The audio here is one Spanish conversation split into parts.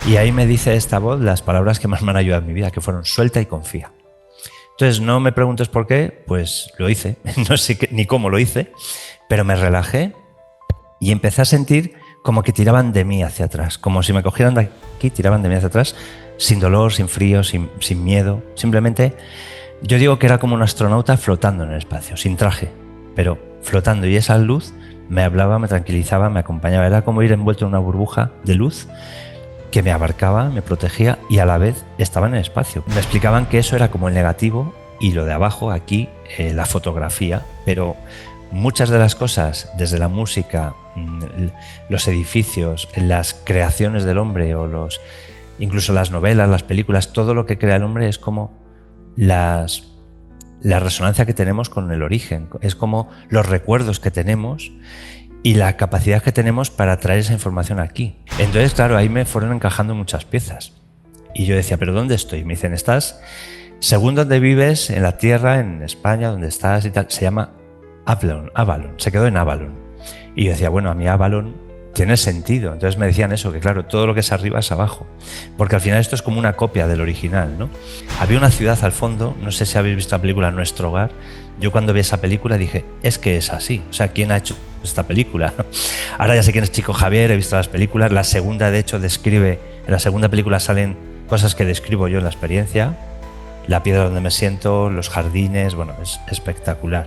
Y ahí me dice esta voz las palabras que más me han ayudado en mi vida, que fueron suelta y confía. Entonces, no me preguntes por qué, pues lo hice. No sé ni cómo lo hice, pero me relajé y empecé a sentir como que tiraban de mí hacia atrás, como si me cogieran de aquí, tiraban de mí hacia atrás, sin dolor, sin frío, sin miedo. Simplemente, yo digo que era como un astronauta flotando en el espacio, sin traje, pero flotando. Y esa luz me hablaba, me tranquilizaba, me acompañaba. Era como ir envuelto en una burbuja de luz que me abarcaba, me protegía y a la vez estaba en el espacio. Me explicaban que eso era como el negativo y lo de abajo, aquí, la fotografía, pero muchas de las cosas, desde la música, los edificios, las creaciones del hombre o incluso las novelas, las películas, todo lo que crea el hombre es como la resonancia que tenemos con el origen, es como los recuerdos que tenemos y la capacidad que tenemos para traer esa información aquí. Entonces, claro, ahí me fueron encajando muchas piezas. Y yo decía, ¿pero dónde estoy? Me dicen, estás, según donde vives, en la tierra, en España, donde estás y tal, se llama Avalon, se quedó en Avalon. Y yo decía, bueno, a mí Avalon tiene sentido. Entonces me decían eso, que claro, todo lo que es arriba es abajo. Porque al final esto es como una copia del original, ¿no? Había una ciudad al fondo, no sé si habéis visto la película Nuestro Hogar. Yo cuando vi esa película dije, es que es así. O sea, ¿quién ha hecho esta película? Ahora ya sé quién es Chico Javier, he visto las películas. La segunda, de hecho, en la segunda película salen cosas que describo yo en la experiencia. La piedra donde me siento, los jardines, bueno, es espectacular.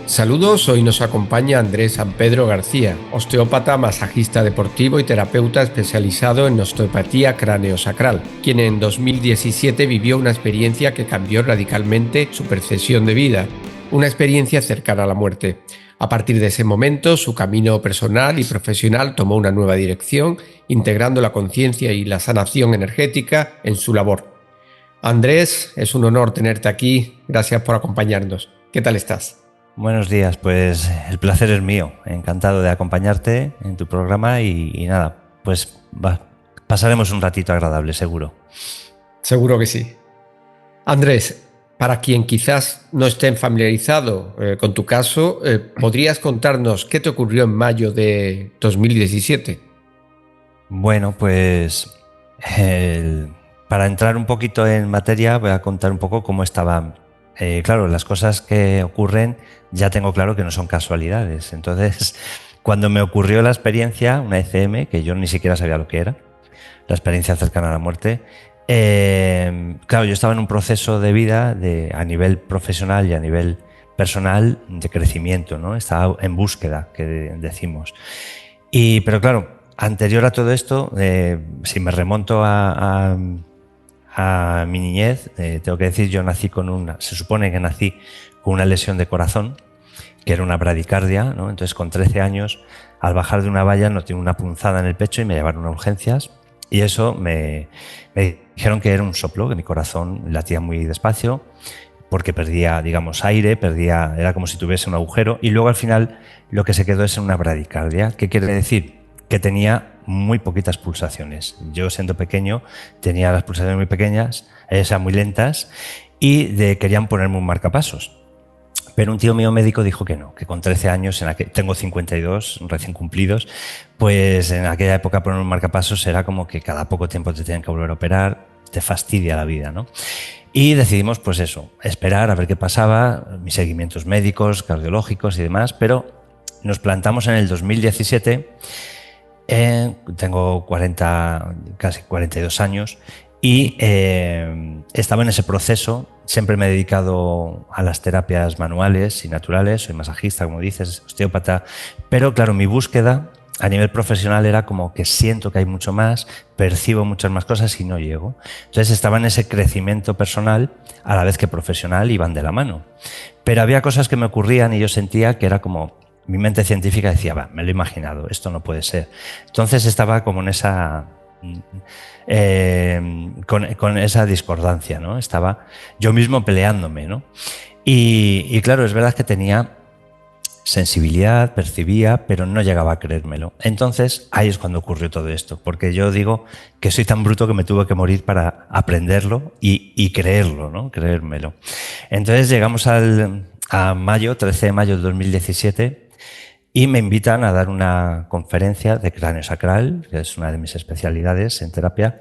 Saludos, hoy nos acompaña Andrés San Pedro García, osteópata, masajista deportivo y terapeuta especializado en osteopatía craneosacral, quien en 2017 vivió una experiencia que cambió radicalmente su percepción de vida, una experiencia cercana a la muerte. A partir de ese momento, su camino personal y profesional tomó una nueva dirección, integrando la conciencia y la sanación energética en su labor. Andrés, es un honor tenerte aquí, gracias por acompañarnos. ¿Qué tal estás? Buenos días, pues el placer es mío, encantado de acompañarte en tu programa y nada, pues pasaremos un ratito agradable, seguro. Seguro que sí. Andrés, para quien quizás no esté familiarizado con tu caso, ¿podrías contarnos qué te ocurrió en mayo de 2017? Bueno, pues para entrar un poquito en materia voy a contar un poco cómo estaba. Claro, las cosas que ocurren ya tengo claro que no son casualidades. Entonces, cuando me ocurrió la experiencia, una ECM, que yo ni siquiera sabía lo que era, la experiencia cercana a la muerte, claro, yo estaba en un proceso de vida a nivel profesional y a nivel personal de crecimiento, ¿no? Estaba en búsqueda, que decimos. Pero claro, anterior a todo esto, si me remonto a mi niñez, tengo que decir, yo nací se supone que nací con una lesión de corazón, que era una bradicardia, ¿no? Entonces con 13 años, al bajar de una valla, noté una punzada en el pecho y me llevaron a urgencias y eso me dijeron que era un soplo, que mi corazón latía muy despacio porque perdía, digamos, aire, era como si tuviese un agujero y luego al final lo que se quedó es una bradicardia. ¿Qué quiere decir? Que tenía muy poquitas pulsaciones. Yo, siendo pequeño, tenía las pulsaciones muy pequeñas, muy lentas, y querían ponerme un marcapasos. Pero un tío mío médico dijo que no, que con 13 años, tengo 52 recién cumplidos, pues en aquella época poner un marcapasos era como que cada poco tiempo te tienen que volver a operar, te fastidia la vida, ¿no? Y decidimos, pues eso, esperar a ver qué pasaba, mis seguimientos médicos, cardiológicos y demás, pero nos plantamos en el 2017. Tengo casi 42 años y estaba en ese proceso. Siempre me he dedicado a las terapias manuales y naturales, soy masajista, como dices, osteópata, pero claro, mi búsqueda a nivel profesional era como que siento que hay mucho más, percibo muchas más cosas y no llego. Entonces estaba en ese crecimiento personal a la vez que profesional, iban de la mano. Pero había cosas que me ocurrían y yo sentía que era como... Mi mente científica decía, me lo he imaginado, esto no puede ser. Entonces estaba como en esa... con esa discordancia, ¿no? Estaba yo mismo peleándome, ¿no? Y claro, es verdad que tenía sensibilidad, percibía, pero no llegaba a creérmelo. Entonces, ahí es cuando ocurrió todo esto, porque yo digo que soy tan bruto que me tuve que morir para aprenderlo y creerlo, ¿no? Creérmelo. Entonces llegamos a mayo, 13 de mayo de 2017, y me invitan a dar una conferencia de cráneo sacral, que es una de mis especialidades en terapia,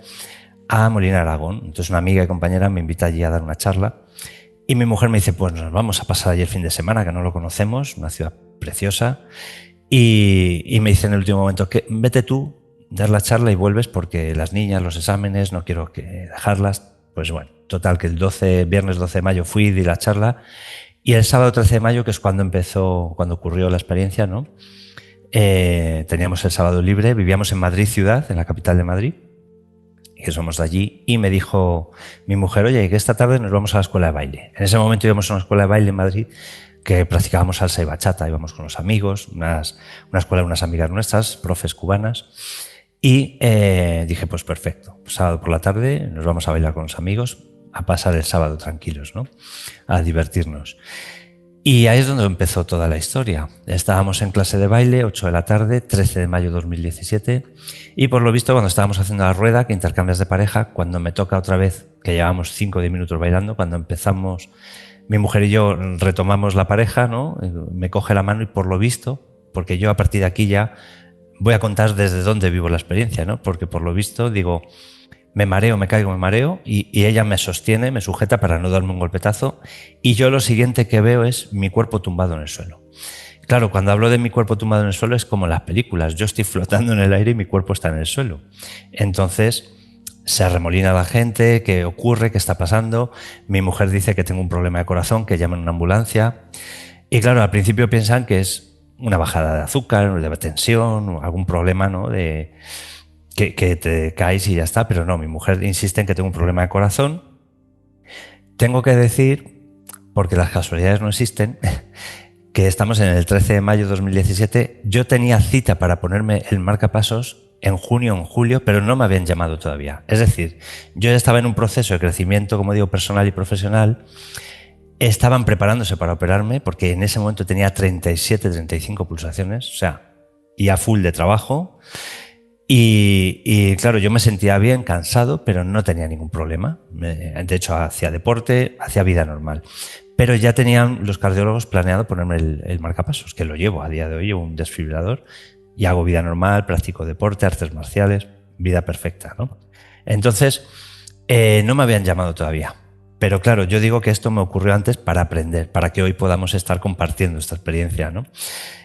a Molina Aragón. Entonces una amiga y compañera me invita allí a dar una charla. Y mi mujer me dice, pues nos vamos a pasar allí el fin de semana, que no lo conocemos, una ciudad preciosa. Y me dice en el último momento, que vete tú, dar la charla y vuelves porque las niñas, los exámenes, no quiero dejarlas. Pues bueno, total, que el viernes 12 de mayo fui, di la charla. Y el sábado 13 de mayo, que es cuando ocurrió la experiencia, ¿no? Teníamos el sábado libre, vivíamos en Madrid ciudad, en la capital de Madrid, que somos de allí, y me dijo mi mujer, oye, que esta tarde nos vamos a la escuela de baile. En ese momento íbamos a una escuela de baile en Madrid que practicábamos salsa y bachata, íbamos con los amigos, una escuela de unas amigas nuestras, profes cubanas, y dije, pues perfecto, sábado por la tarde nos vamos a bailar con los amigos, a pasar el sábado tranquilos, ¿no? A divertirnos. Y ahí es donde empezó toda la historia. Estábamos en clase de baile, 8 de la tarde, 13 de mayo de 2017, y por lo visto cuando estábamos haciendo la rueda, que intercambias de pareja, cuando me toca otra vez, que llevamos 5 o 10 minutos bailando, cuando empezamos, mi mujer y yo retomamos la pareja, ¿no? Me coge la mano y por lo visto, porque yo a partir de aquí ya voy a contar desde dónde vivo la experiencia, ¿no? Porque por lo visto digo, me mareo, me caigo, me mareo, y ella me sostiene, me sujeta para no darme un golpetazo, y yo lo siguiente que veo es mi cuerpo tumbado en el suelo. Claro, cuando hablo de mi cuerpo tumbado en el suelo es como en las películas, yo estoy flotando en el aire y mi cuerpo está en el suelo. Entonces se arremolina la gente, ¿qué ocurre? ¿Qué está pasando? Mi mujer dice que tengo un problema de corazón, que llamen a una ambulancia, y claro, al principio piensan que es una bajada de azúcar, de tensión, o algún problema, ¿no? Que te caes y ya está, pero no, mi mujer insiste en que tengo un problema de corazón. Tengo que decir, porque las casualidades no existen, que estamos en el 13 de mayo de 2017. Yo tenía cita para ponerme el marcapasos en junio o en julio, pero no me habían llamado todavía. Es decir, yo ya estaba en un proceso de crecimiento, como digo, personal y profesional. Estaban preparándose para operarme, porque en ese momento tenía 37, 35 pulsaciones, o sea, y a full de trabajo. Y claro, yo me sentía bien, cansado, pero no tenía ningún problema. De hecho, hacía deporte, hacía vida normal. Pero ya tenían los cardiólogos planeado ponerme el marcapasos, que lo llevo a día de hoy, llevo un desfibrilador y hago vida normal, practico deporte, artes marciales, vida perfecta, ¿no? Entonces, no me habían llamado todavía. Pero claro, yo digo que esto me ocurrió antes para aprender, para que hoy podamos estar compartiendo esta experiencia, ¿no?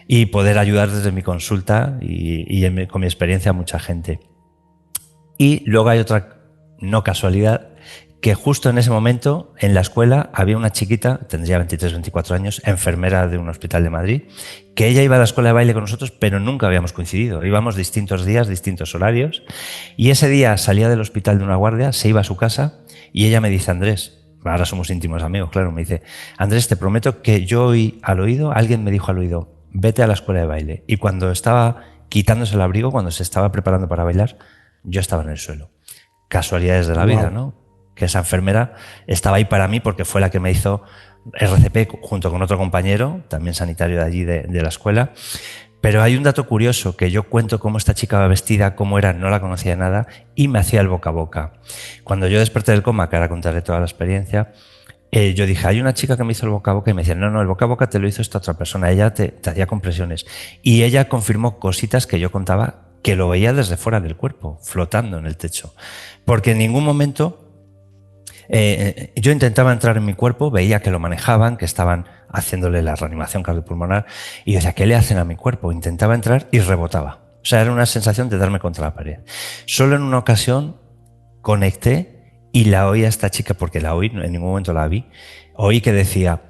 Y poder ayudar desde mi consulta con mi experiencia a mucha gente. Y luego hay otra no casualidad, que justo en ese momento en la escuela había una chiquita, tendría 23, 24 años, enfermera de un hospital de Madrid, que ella iba a la escuela de baile con nosotros, pero nunca habíamos coincidido. Íbamos distintos días, distintos horarios, y ese día salía del hospital de una guardia, se iba a su casa, y ella me dice, Andrés, ahora somos íntimos amigos, claro, me dice, Andrés, te prometo que yo oí al oído, alguien me dijo al oído, vete a la escuela de baile. Y cuando estaba quitándose el abrigo, cuando se estaba preparando para bailar, yo estaba en el suelo. Casualidades de la vida, ¿no? Que esa enfermera estaba ahí para mí porque fue la que me hizo RCP junto con otro compañero, también sanitario de allí de la escuela. Pero hay un dato curioso, que yo cuento cómo esta chica va vestida, cómo era, no la conocía de nada, y me hacía el boca a boca. Cuando yo desperté del coma, que ahora contaré toda la experiencia, yo dije, hay una chica que me hizo el boca a boca, y me decía, no, el boca a boca te lo hizo esta otra persona, ella te hacía compresiones. Y ella confirmó cositas que yo contaba, que lo veía desde fuera del cuerpo, flotando en el techo. Porque en ningún momento yo intentaba entrar en mi cuerpo, veía que lo manejaban, que estaban haciéndole la reanimación cardiopulmonar, y yo decía, ¿qué le hacen a mi cuerpo? Intentaba entrar y rebotaba. O sea, era una sensación de darme contra la pared. Solo en una ocasión conecté y la oí a esta chica, porque la oí, en ningún momento la vi, oí que decía,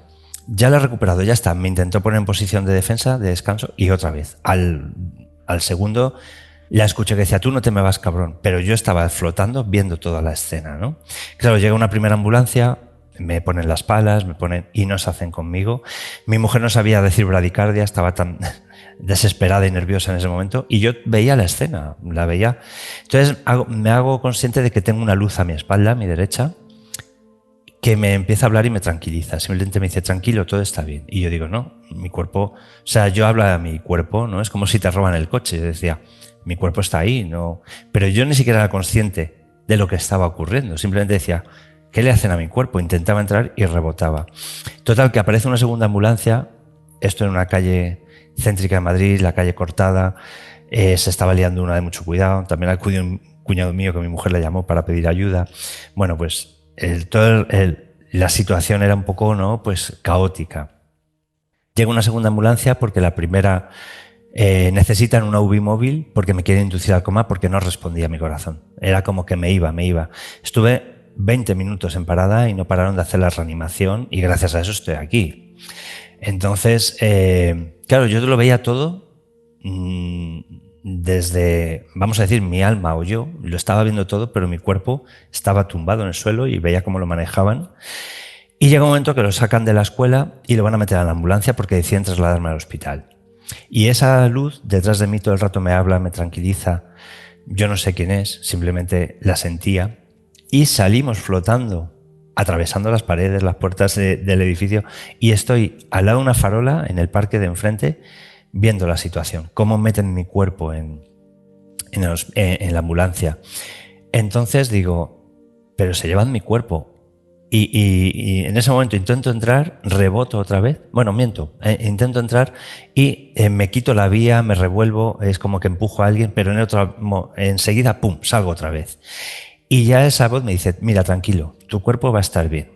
ya la he recuperado, ya está. Me intentó poner en posición de defensa, de descanso, y otra vez. Al segundo la escuché que decía, tú no te me vas, cabrón. Pero yo estaba flotando viendo toda la escena, ¿no? Claro, llega una primera ambulancia, me ponen las palas, y no se hacen conmigo. Mi mujer no sabía decir bradicardia, estaba tan desesperada y nerviosa en ese momento, y yo veía la escena, la veía. Entonces me hago consciente de que tengo una luz a mi espalda, a mi derecha, que me empieza a hablar y me tranquiliza. Simplemente me dice, tranquilo, todo está bien. Y yo digo, no, mi cuerpo, o sea, yo hablo a mi cuerpo, ¿no? Es como si te roban el coche. Yo decía, mi cuerpo está ahí, ¿no? Pero yo ni siquiera era consciente de lo que estaba ocurriendo. Simplemente decía, ¿qué le hacen a mi cuerpo? Intentaba entrar y rebotaba. Total, que aparece una segunda ambulancia, esto en una calle céntrica de Madrid, la calle cortada, se estaba liando una de mucho cuidado. También acudió un cuñado mío que mi mujer le llamó para pedir ayuda. Bueno, pues la situación era un poco, ¿no?, pues caótica. Llega una segunda ambulancia porque la primera necesitan una UBI móvil porque me quieren inducir al coma porque no respondía a mi corazón. Era como que me iba. Estuve 20 minutos en parada y no pararon de hacer la reanimación y gracias a eso estoy aquí. Entonces, claro, yo lo veía todo desde, vamos a decir, mi alma o yo, lo estaba viendo todo, pero mi cuerpo estaba tumbado en el suelo y veía cómo lo manejaban. Y llega un momento que lo sacan de la escuela y lo van a meter a la ambulancia porque deciden trasladarme al hospital. Y esa luz detrás de mí todo el rato me habla, me tranquiliza. Yo no sé quién es, simplemente la sentía. Y salimos flotando, atravesando las paredes, las puertas del edificio, y estoy al lado de una farola en el parque de enfrente viendo la situación, cómo meten mi cuerpo en la ambulancia. Entonces digo, pero se llevan mi cuerpo. Y en ese momento intento entrar, reboto otra vez. Bueno, miento, intento entrar y me quito la vía, me revuelvo, es como que empujo a alguien, pero enseguida, pum, salgo otra vez. Y ya esa voz me dice, mira, tranquilo, tu cuerpo va a estar bien.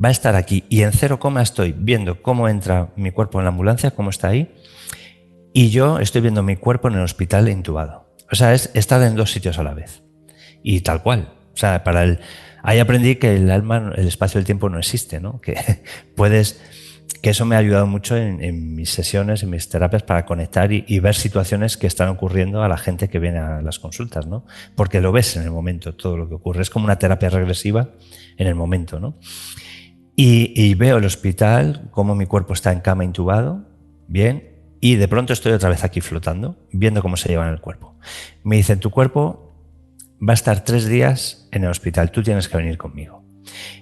Va a estar aquí. Y en 0, estoy viendo cómo entra mi cuerpo en la ambulancia, cómo está ahí. Y yo estoy viendo mi cuerpo en el hospital intubado. O sea, es estar en 2 sitios a la vez. Y tal cual. O sea, ahí aprendí que el alma, el espacio y el tiempo no existe, ¿no? Que eso me ha ayudado mucho en mis sesiones, en mis terapias, para conectar y ver situaciones que están ocurriendo a la gente que viene a las consultas, ¿no? Porque lo ves en el momento, todo lo que ocurre. Es como una terapia regresiva en el momento, ¿no? Y veo el hospital, cómo mi cuerpo está en cama intubado, bien, y de pronto estoy otra vez aquí flotando, viendo cómo se llevan el cuerpo. Me dicen, tu cuerpo va a estar 3 días en el hospital, tú tienes que venir conmigo.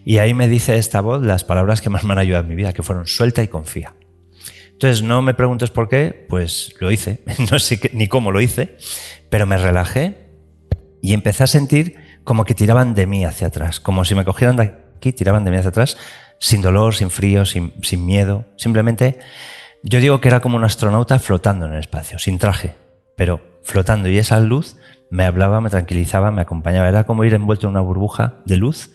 Y ahí me dice esta voz las palabras que más me han ayudado en mi vida, que fueron suelta y confía. Entonces, no me preguntes por qué, pues lo hice. No sé ni cómo lo hice, pero me relajé y empecé a sentir como que tiraban de mí hacia atrás, como si me cogieran de aquí, tiraban de mí hacia atrás, sin dolor, sin frío, sin miedo. Simplemente, yo digo que era como un astronauta flotando en el espacio, sin traje, pero flotando. Y esa luz me hablaba, me tranquilizaba, me acompañaba. Era como ir envuelto en una burbuja de luz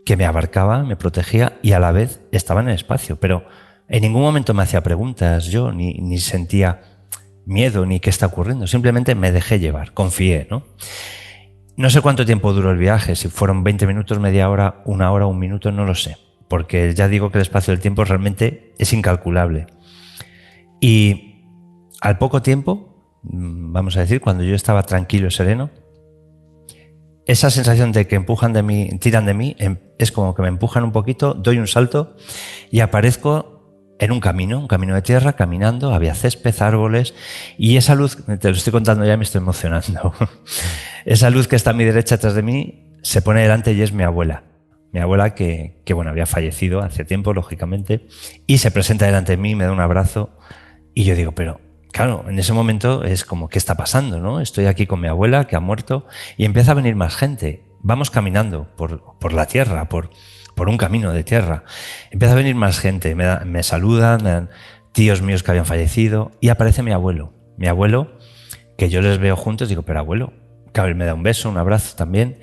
que me abarcaba, me protegía y a la vez estaba en el espacio. Pero en ningún momento me hacía preguntas yo, ni sentía miedo, ni qué está ocurriendo. Simplemente me dejé llevar, confié, ¿no? No sé cuánto tiempo duró el viaje, si fueron 20 minutos, media hora, 1 hora, 1 minuto, no lo sé. Porque ya digo que el espacio del tiempo realmente es incalculable. Y al poco tiempo, vamos a decir, cuando yo estaba tranquilo y sereno, esa sensación de que empujan de mí, tiran de mí, es como que me empujan un poquito, doy un salto y aparezco en un camino de tierra, caminando, había césped, árboles, y esa luz, te lo estoy contando ya y me estoy emocionando, esa luz que está a mi derecha atrás de mí se pone delante y es mi abuela. Mi abuela que bueno, había fallecido hace tiempo, lógicamente, y se presenta delante de mí, me da un abrazo, y yo digo, pero claro, en ese momento es como, ¿qué está pasando, no? Estoy aquí con mi abuela que ha muerto y empieza a venir más gente. Vamos caminando por la tierra, por un camino de tierra. Empieza a venir más gente, me saludan, me dan tíos míos que habían fallecido y aparece mi abuelo. Mi abuelo, que yo les veo juntos, digo, pero abuelo, claro, él me da un beso, un abrazo también,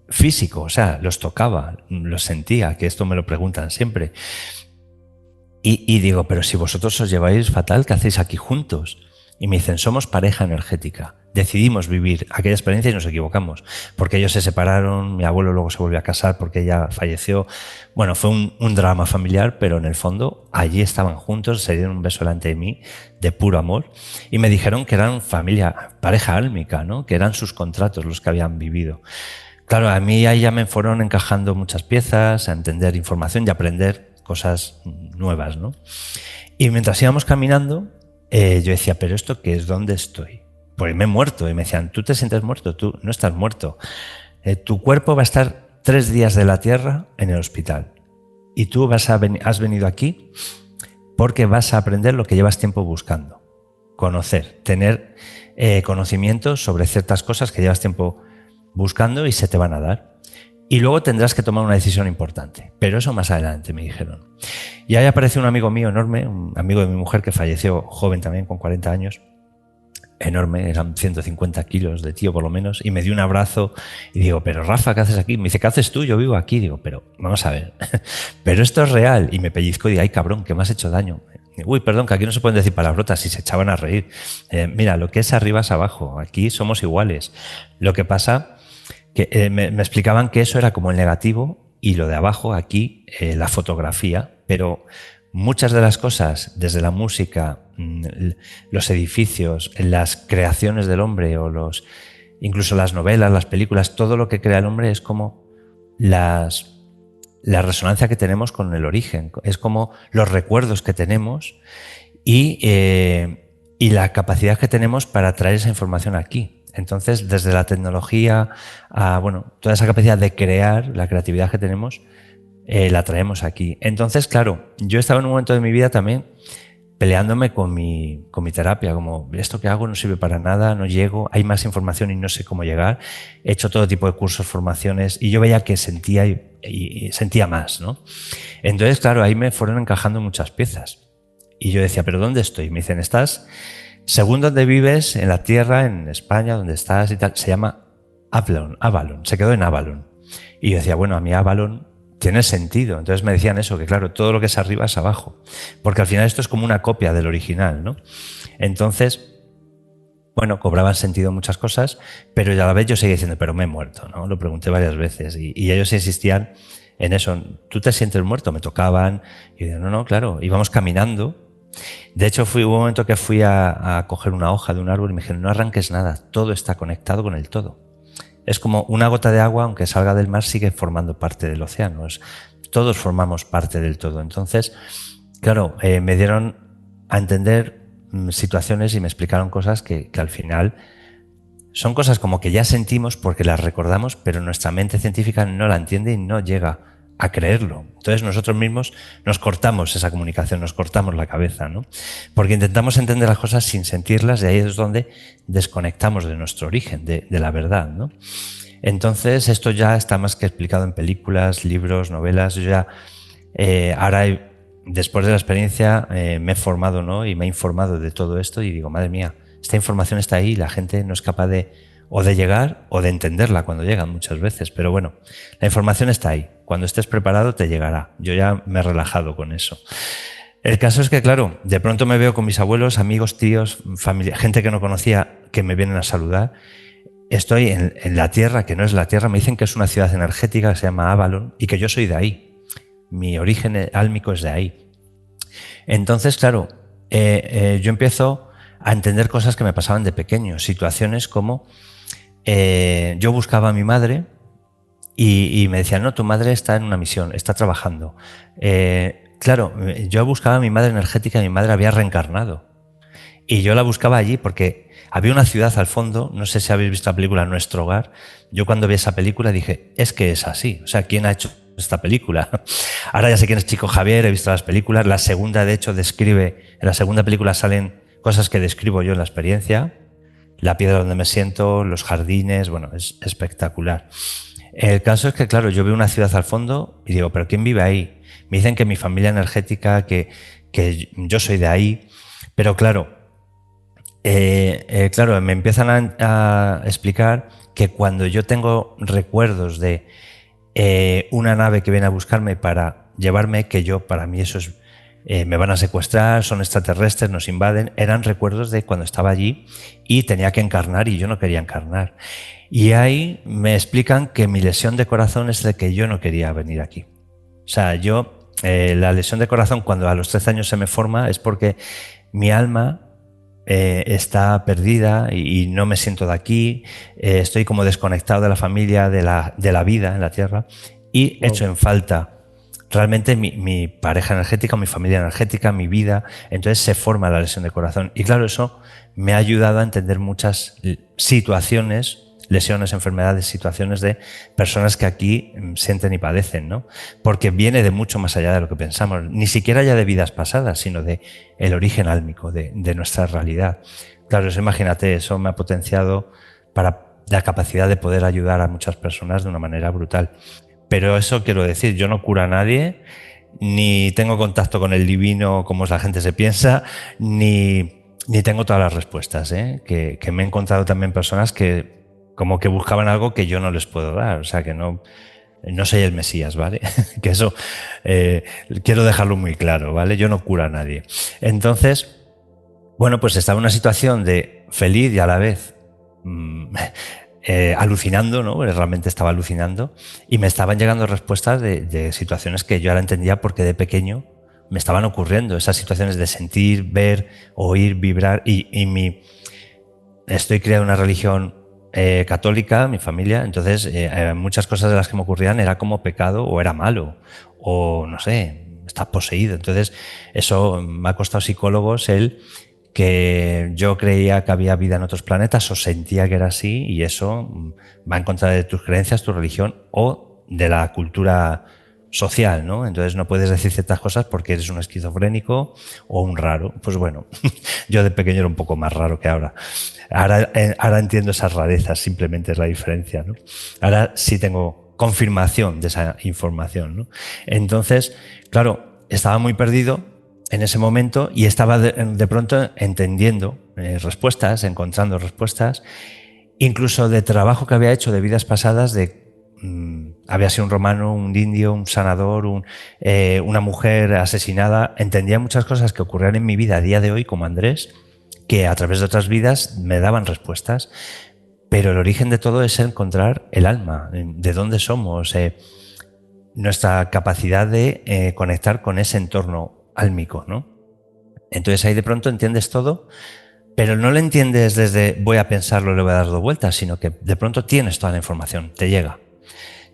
físico, o sea, los tocaba, los sentía, que esto me lo preguntan siempre. Y digo, pero si vosotros os lleváis fatal, ¿qué hacéis aquí juntos? Y me dicen, somos pareja energética. Decidimos vivir aquella experiencia y nos equivocamos. Porque ellos se separaron, mi abuelo luego se volvió a casar porque ella falleció. Bueno, fue un drama familiar, pero en el fondo allí estaban juntos, se dieron un beso delante de mí, de puro amor. Y me dijeron que eran familia, pareja álmica, ¿no? Que eran sus contratos los que habían vivido. Claro, a mí ahí ya me fueron encajando muchas piezas, a entender información y aprender cosas nuevas, ¿no? Y mientras íbamos caminando, yo decía, ¿pero esto qué es? ¿Dónde estoy? Pues me he muerto. Y me decían, ¿tú te sientes muerto? Tú no estás muerto. Tu cuerpo va a estar 3 días de la Tierra en el hospital. Y tú has venido aquí porque vas a aprender lo que llevas tiempo buscando. Conocer, tener conocimiento sobre ciertas cosas que llevas tiempo buscando y se te van a dar. Y luego tendrás que tomar una decisión importante. Pero eso más adelante, me dijeron. Y ahí apareció un amigo mío enorme, un amigo de mi mujer que falleció joven también, con 40 años. Enorme, eran 150 kilos de tío por lo menos, y me dio un abrazo y digo, pero Rafa, ¿qué haces aquí? Me dice, ¿qué haces tú? Yo vivo aquí. Digo, pero vamos a ver, pero esto es real. Y me pellizco y digo, ay cabrón, que me has hecho daño. Uy, perdón, que aquí no se pueden decir palabrotas, y se echaban a reír. Mira, lo que es arriba es abajo, aquí somos iguales. Lo que pasa que me explicaban que eso era como el negativo y lo de abajo, aquí, la fotografía, pero muchas de las cosas, desde la música, los edificios, las creaciones del hombre o incluso las novelas, las películas, todo lo que crea el hombre es como la resonancia que tenemos con el origen, es como los recuerdos que tenemos y la capacidad que tenemos para traer esa información aquí. Entonces, desde la tecnología a toda esa capacidad de crear, la creatividad que tenemos, la traemos aquí. Entonces, claro, yo estaba en un momento de mi vida también peleándome con mi terapia, como esto que hago no sirve para nada, no llego, hay más información y no sé cómo llegar. He hecho todo tipo de cursos, formaciones, y yo veía que sentía y sentía más, ¿no? Entonces, claro, ahí me fueron encajando muchas piezas. Y yo decía, ¿pero dónde estoy? Me dicen, estás según donde vives, en la Tierra, en España, donde estás y tal, se llama Avalon, se quedó en Avalon. Y yo decía, bueno, a mí Avalon tiene sentido. Entonces me decían eso, que claro, todo lo que es arriba es abajo. Porque al final esto es como una copia del original, ¿no? Entonces, bueno, cobraban sentido muchas cosas, pero a la vez yo seguía diciendo, pero me he muerto, ¿no? Lo pregunté varias veces y ellos insistían en eso. ¿Tú te sientes muerto? Me tocaban. Y yo, no, claro, íbamos caminando. De hecho, hubo un momento que fui a coger una hoja de un árbol y me dijeron, no arranques nada, todo está conectado con el todo. Es como una gota de agua, aunque salga del mar, sigue formando parte del océano. Todos formamos parte del todo. Entonces, claro, me dieron a entender situaciones y me explicaron cosas que al final son cosas como que ya sentimos porque las recordamos, pero nuestra mente científica no la entiende y no llega a creerlo. Entonces nosotros mismos nos cortamos esa comunicación, nos cortamos la cabeza, ¿no? Porque intentamos entender las cosas sin sentirlas y ahí es donde desconectamos de nuestro origen, de la verdad, ¿no? Entonces esto ya está más que explicado en películas, libros, novelas. Yo ya ahora, después de la experiencia, me he formado, ¿no? Y me he informado de todo esto y digo, madre mía, esta información está ahí y la gente no es capaz de llegar o de entenderla cuando llegan muchas veces. Pero bueno, la información está ahí. Cuando estés preparado te llegará. Yo ya me he relajado con eso. El caso es que, claro, de pronto me veo con mis abuelos, amigos, tíos, familia, gente que no conocía que me vienen a saludar. Estoy en la Tierra, que no es la Tierra. Me dicen que es una ciudad energética que se llama Avalon y que yo soy de ahí. Mi origen álmico es de ahí. Entonces, claro, yo empiezo a entender cosas que me pasaban de pequeño. Situaciones como yo buscaba a mi madre y me decían, no, tu madre está en una misión, está trabajando. Claro, yo buscaba a mi madre energética y mi madre había reencarnado. Y yo la buscaba allí porque había una ciudad al fondo, no sé si habéis visto la película Nuestro Hogar. Yo cuando vi esa película dije, es que es así. O sea, ¿quién ha hecho esta película? Ahora ya sé quién es Chico Javier, he visto las películas. La segunda, de hecho, en la segunda película salen cosas que describo yo en la experiencia. La piedra donde me siento, los jardines, bueno, es espectacular. El caso es que, claro, yo veo una ciudad al fondo y digo, ¿pero quién vive ahí? Me dicen que mi familia energética, que yo soy de ahí, pero claro, me empiezan a explicar que cuando yo tengo recuerdos de una nave que viene a buscarme para llevarme, que para mí eso es, me van a secuestrar, son extraterrestres, nos invaden, eran recuerdos de cuando estaba allí y tenía que encarnar y yo no quería encarnar. Y ahí me explican que mi lesión de corazón es de que yo no quería venir aquí. O sea, la lesión de corazón cuando a los 13 años se me forma es porque mi alma está perdida y no me siento de aquí, estoy como desconectado de la familia, de la vida en la Tierra y echo en falta realmente mi pareja energética, mi familia energética, mi vida. Entonces se forma la lesión de corazón y claro, eso me ha ayudado a entender muchas situaciones lesiones, enfermedades, situaciones de personas que aquí sienten y padecen, ¿no? Porque viene de mucho más allá de lo que pensamos, ni siquiera ya de vidas pasadas, sino de el origen álmico de nuestra realidad. Claro, eso, imagínate, eso me ha potenciado para la capacidad de poder ayudar a muchas personas de una manera brutal. Pero eso quiero decir, yo no curo a nadie, ni tengo contacto con el divino como la gente se piensa, ni tengo todas las respuestas, ¿eh? Que me he encontrado también personas que como que buscaban algo que yo no les puedo dar, o sea que no soy el Mesías, ¿vale? Que eso quiero dejarlo muy claro, ¿vale? Yo no curo a nadie. Entonces, bueno, pues estaba en una situación de feliz y a la vez alucinando, ¿no? Realmente estaba alucinando y me estaban llegando respuestas de situaciones que yo ahora entendía porque de pequeño me estaban ocurriendo, esas situaciones de sentir, ver, oír, vibrar estoy criado en una religión católica, mi familia, entonces muchas cosas de las que me ocurrían era como pecado o era malo o no sé, estás poseído. Entonces eso me ha costado psicólogos que yo creía que había vida en otros planetas o sentía que era así y eso va en contra de tus creencias, tu religión o de la cultura social, ¿no? Entonces no puedes decir ciertas cosas porque eres un esquizofrénico o un raro. Pues bueno, yo de pequeño era un poco más raro que ahora. Ahora entiendo esas rarezas, simplemente es la diferencia, ¿no? Ahora sí tengo confirmación de esa información, ¿no? Entonces, claro, estaba muy perdido en ese momento y estaba de pronto entendiendo respuestas, encontrando respuestas, incluso de trabajo que había hecho de vidas pasadas, había sido un romano, un indio, un sanador, una mujer asesinada. Entendía muchas cosas que ocurrían en mi vida a día de hoy como Andrés, que a través de otras vidas me daban respuestas. Pero el origen de todo es encontrar el alma, de dónde somos, nuestra capacidad de conectar con ese entorno álmico, ¿no? Entonces ahí de pronto entiendes todo, pero no lo entiendes desde voy a pensarlo, le voy a dar 2 vueltas, sino que de pronto tienes toda la información, te llega.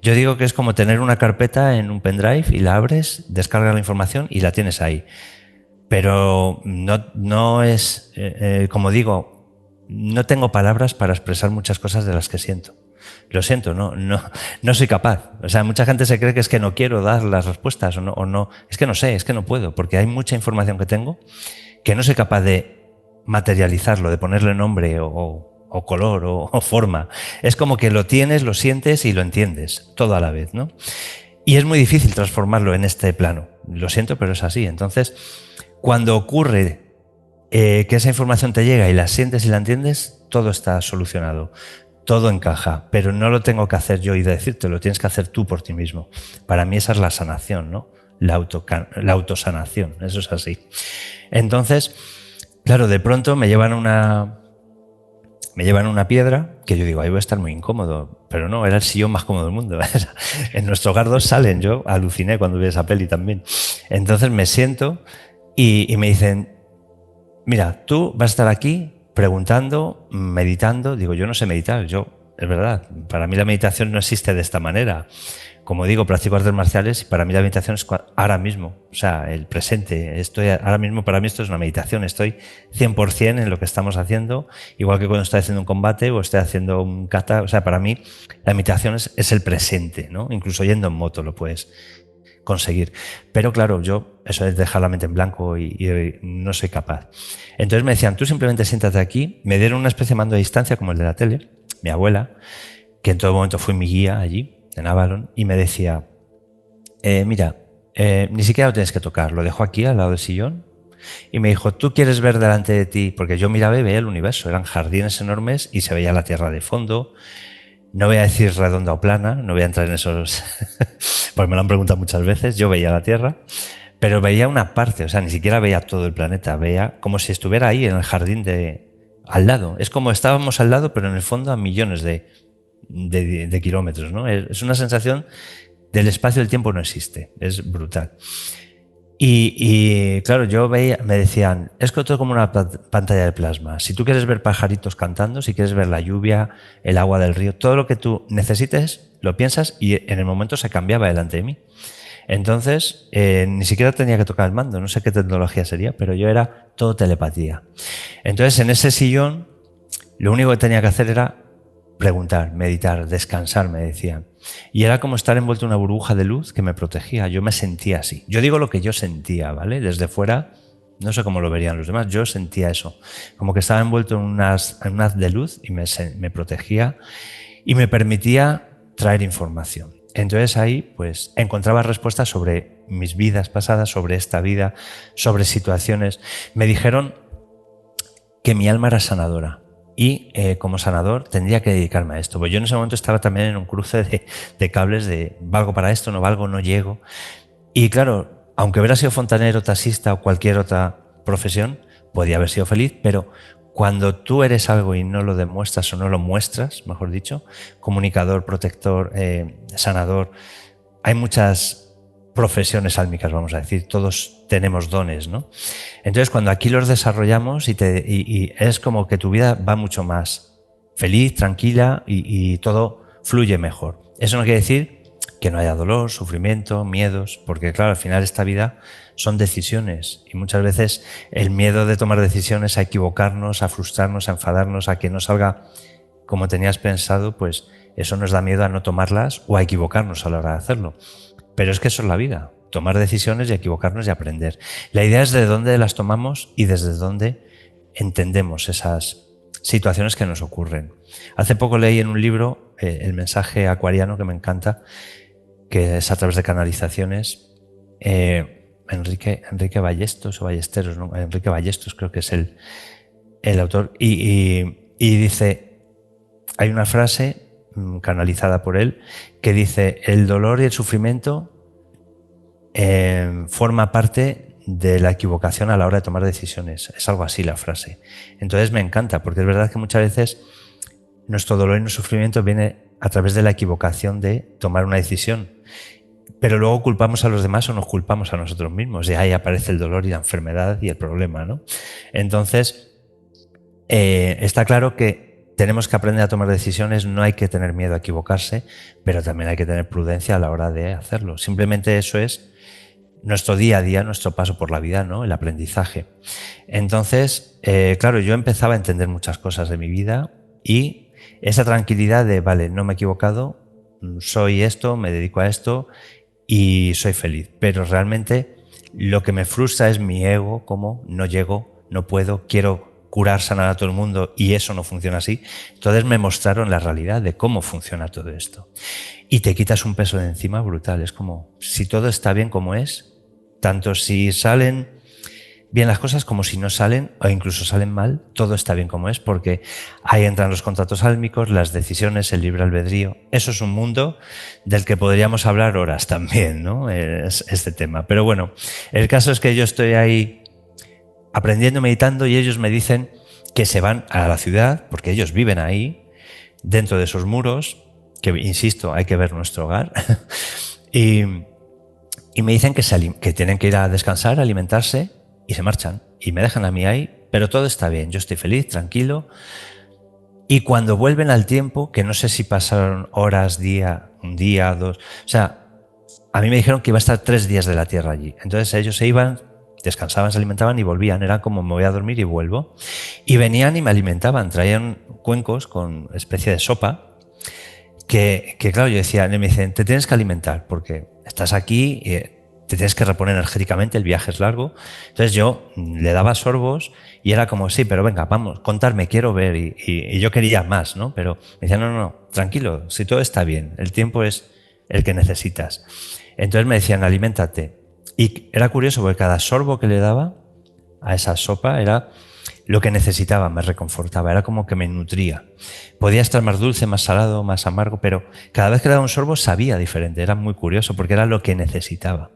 Yo digo que es como tener una carpeta en un pendrive y la abres, descargas la información y la tienes ahí. Pero no es, como digo, no tengo palabras para expresar muchas cosas de las que siento. Lo siento, no soy capaz. O sea, mucha gente se cree que es que no quiero dar las respuestas o no. Es que no sé, es que no puedo, porque hay mucha información que tengo que no soy capaz de materializarlo, de ponerle nombre o color o forma. Es como que lo tienes, lo sientes y lo entiendes todo a la vez, ¿no? Y es muy difícil transformarlo en este plano. Lo siento, pero es así. Entonces, cuando ocurre que esa información te llega y la sientes y la entiendes, todo está solucionado. Todo encaja, pero no lo tengo que hacer yo y decirte, lo tienes que hacer tú por ti mismo. Para mí esa es la sanación, ¿no? La autosanación, eso es así. Entonces, claro, de pronto me llevan una piedra que yo digo, ahí voy a estar muy incómodo, pero no, era el sillón más cómodo del mundo. En nuestro hogar 2 salen, yo aluciné cuando vi esa peli también. Entonces me siento y me dicen, mira, tú vas a estar aquí preguntando, meditando. Digo, yo no sé meditar, es verdad, para mí la meditación no existe de esta manera. Como digo, practico artes marciales y para mí la meditación es ahora mismo, o sea, el presente. Ahora mismo para mí esto es una meditación, estoy 100% en lo que estamos haciendo, igual que cuando estoy haciendo un combate o estoy haciendo un kata. O sea, para mí la meditación es el presente, ¿no? Incluso yendo en moto lo puedes conseguir. Pero claro, yo eso es dejar la mente en blanco y no soy capaz. Entonces me decían, tú simplemente siéntate aquí. Me dieron una especie de mando a distancia como el de la tele, mi abuela, que en todo momento fue mi guía allí, en Avalon, y me decía, mira, ni siquiera lo tienes que tocar, lo dejo aquí al lado del sillón. Y me dijo, tú quieres ver delante de ti, porque yo miraba y veía el universo, eran jardines enormes y se veía la Tierra de fondo. No voy a decir redonda o plana, no voy a entrar en esos, porque me lo han preguntado muchas veces. Yo veía la Tierra, pero veía una parte, o sea, ni siquiera veía todo el planeta, veía como si estuviera ahí en el jardín al lado. Es como estábamos al lado, pero en el fondo a millones de kilómetros, ¿no? Es una sensación del espacio y el tiempo no existe, es brutal. Y claro, yo veía, me decían, es que esto es como una pantalla de plasma. Si tú quieres ver pajaritos cantando, si quieres ver la lluvia, el agua del río, todo lo que tú necesites, lo piensas y en el momento se cambiaba delante de mí. Entonces, ni siquiera tenía que tocar el mando, no sé qué tecnología sería, pero yo era todo telepatía. Entonces, en ese sillón, lo único que tenía que hacer era preguntar, meditar, descansar, me decían. Y era como estar envuelto en una burbuja de luz que me protegía. Yo me sentía así. Yo digo lo que yo sentía, ¿vale? Desde fuera, no sé cómo lo verían los demás, yo sentía eso. Como que estaba envuelto en un haz de luz y me protegía y me permitía traer información. Entonces ahí pues encontraba respuestas sobre mis vidas pasadas, sobre esta vida, sobre situaciones. Me dijeron que mi alma era sanadora y como sanador tendría que dedicarme a esto. Pues yo en ese momento estaba también en un cruce de cables de valgo para esto, no valgo, no llego. Y claro, aunque hubiera sido fontanero, taxista o cualquier otra profesión, podía haber sido feliz, pero cuando tú eres algo y no lo demuestras o no lo muestras, mejor dicho, comunicador, protector, sanador, hay muchas profesiones álmicas, vamos a decir, todos tenemos dones, ¿no? Entonces, cuando aquí los desarrollamos y es como que tu vida va mucho más feliz, tranquila y todo fluye mejor. Eso no quiere decir que no haya dolor, sufrimiento, miedos, porque claro, al final esta vida son decisiones y muchas veces el miedo de tomar decisiones a equivocarnos, a frustrarnos, a enfadarnos, a que no salga como tenías pensado, pues eso nos da miedo a no tomarlas o a equivocarnos a la hora de hacerlo. Pero es que eso es la vida, tomar decisiones y equivocarnos y aprender. La idea es de dónde las tomamos y desde dónde entendemos esas situaciones que nos ocurren. Hace poco leí en un libro el mensaje acuariano que me encanta, que es a través de canalizaciones. Enrique Ballestos o Ballesteros, ¿no? Enrique Ballestos creo que es el autor. Y dice, hay una frase canalizada por él que dice: el dolor y el sufrimiento forma parte de la equivocación a la hora de tomar decisiones. Es algo así la frase. Entonces me encanta, porque es verdad que muchas veces nuestro dolor y nuestro sufrimiento viene a través de la equivocación de tomar una decisión. Pero luego culpamos a los demás o nos culpamos a nosotros mismos. Y ahí aparece el dolor y la enfermedad y el problema, ¿no? Entonces, está claro que tenemos que aprender a tomar decisiones, no hay que tener miedo a equivocarse, pero también hay que tener prudencia a la hora de hacerlo. Simplemente eso es nuestro día a día, nuestro paso por la vida, ¿no? El aprendizaje. Entonces, claro, yo empezaba a entender muchas cosas de mi vida y esa tranquilidad de, vale, no me he equivocado, soy esto, me dedico a esto y soy feliz. Pero realmente lo que me frustra es mi ego, como no llego, no puedo, quiero curar, sanar a todo el mundo y eso no funciona así. Entonces me mostraron la realidad de cómo funciona todo esto. Y te quitas un peso de encima brutal. Es como, si todo está bien como es, tanto si salen bien las cosas como si no salen o incluso salen mal, todo está bien como es, porque ahí entran los contratos álmicos, las decisiones, el libre albedrío. Eso es un mundo del que podríamos hablar horas también, ¿no? Es este tema. Pero bueno, el caso es que yo estoy ahí aprendiendo, meditando, y ellos me dicen que se van a la ciudad, porque ellos viven ahí, dentro de esos muros, que insisto, hay que ver nuestro hogar, y me dicen que tienen que ir a descansar, a alimentarse, y se marchan y me dejan a mí ahí, pero todo está bien, yo estoy feliz, tranquilo. Y cuando vuelven al tiempo, que no sé si pasaron horas, un día, dos, o sea, a mí me dijeron que iba a estar 3 días de la Tierra allí. Entonces ellos se iban, descansaban, se alimentaban y volvían. Era como me voy a dormir y vuelvo. Y venían y me alimentaban, traían cuencos con especie de sopa, que claro, yo decía, me dicen, te tienes que alimentar porque estás aquí, te tienes que reponer energéticamente, el viaje es largo. Entonces yo le daba sorbos y era como, sí, pero venga, vamos, contarme, quiero ver. Y yo quería más, ¿no? Pero me decían, no, tranquilo, si todo está bien, el tiempo es el que necesitas. Entonces me decían, aliméntate. Y era curioso porque cada sorbo que le daba a esa sopa era lo que necesitaba, me reconfortaba, era como que me nutría. Podía estar más dulce, más salado, más amargo, pero cada vez que le daba un sorbo sabía diferente, era muy curioso porque era lo que necesitaba.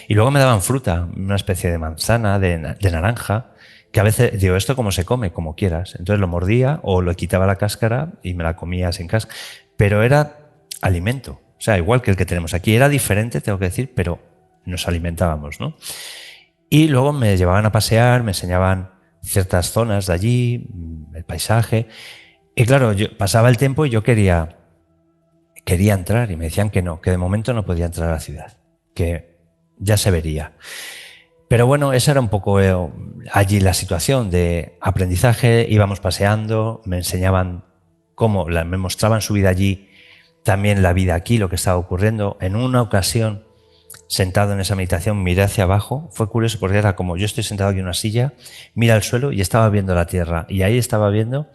Y luego me daban fruta, una especie de manzana, de naranja, que a veces digo, ¿esto cómo se come? Como quieras. Entonces lo mordía o lo quitaba la cáscara y me la comía sin cáscara, pero era alimento, o sea, igual que el que tenemos aquí, era diferente, tengo que decir, pero nos alimentábamos, ¿no? Y luego me llevaban a pasear, me enseñaban ciertas zonas de allí, el paisaje. Y claro, yo pasaba el tiempo y yo quería entrar y me decían que no, que de momento no podía entrar a la ciudad, que ya se vería. Pero bueno, esa era un poco allí la situación de aprendizaje, íbamos paseando, me enseñaban me mostraban su vida allí, también la vida aquí, lo que estaba ocurriendo. En una ocasión, sentado en esa meditación, miré hacia abajo. Fue curioso porque era como yo estoy sentado aquí en una silla, mira al suelo y estaba viendo la tierra. Y ahí estaba viendo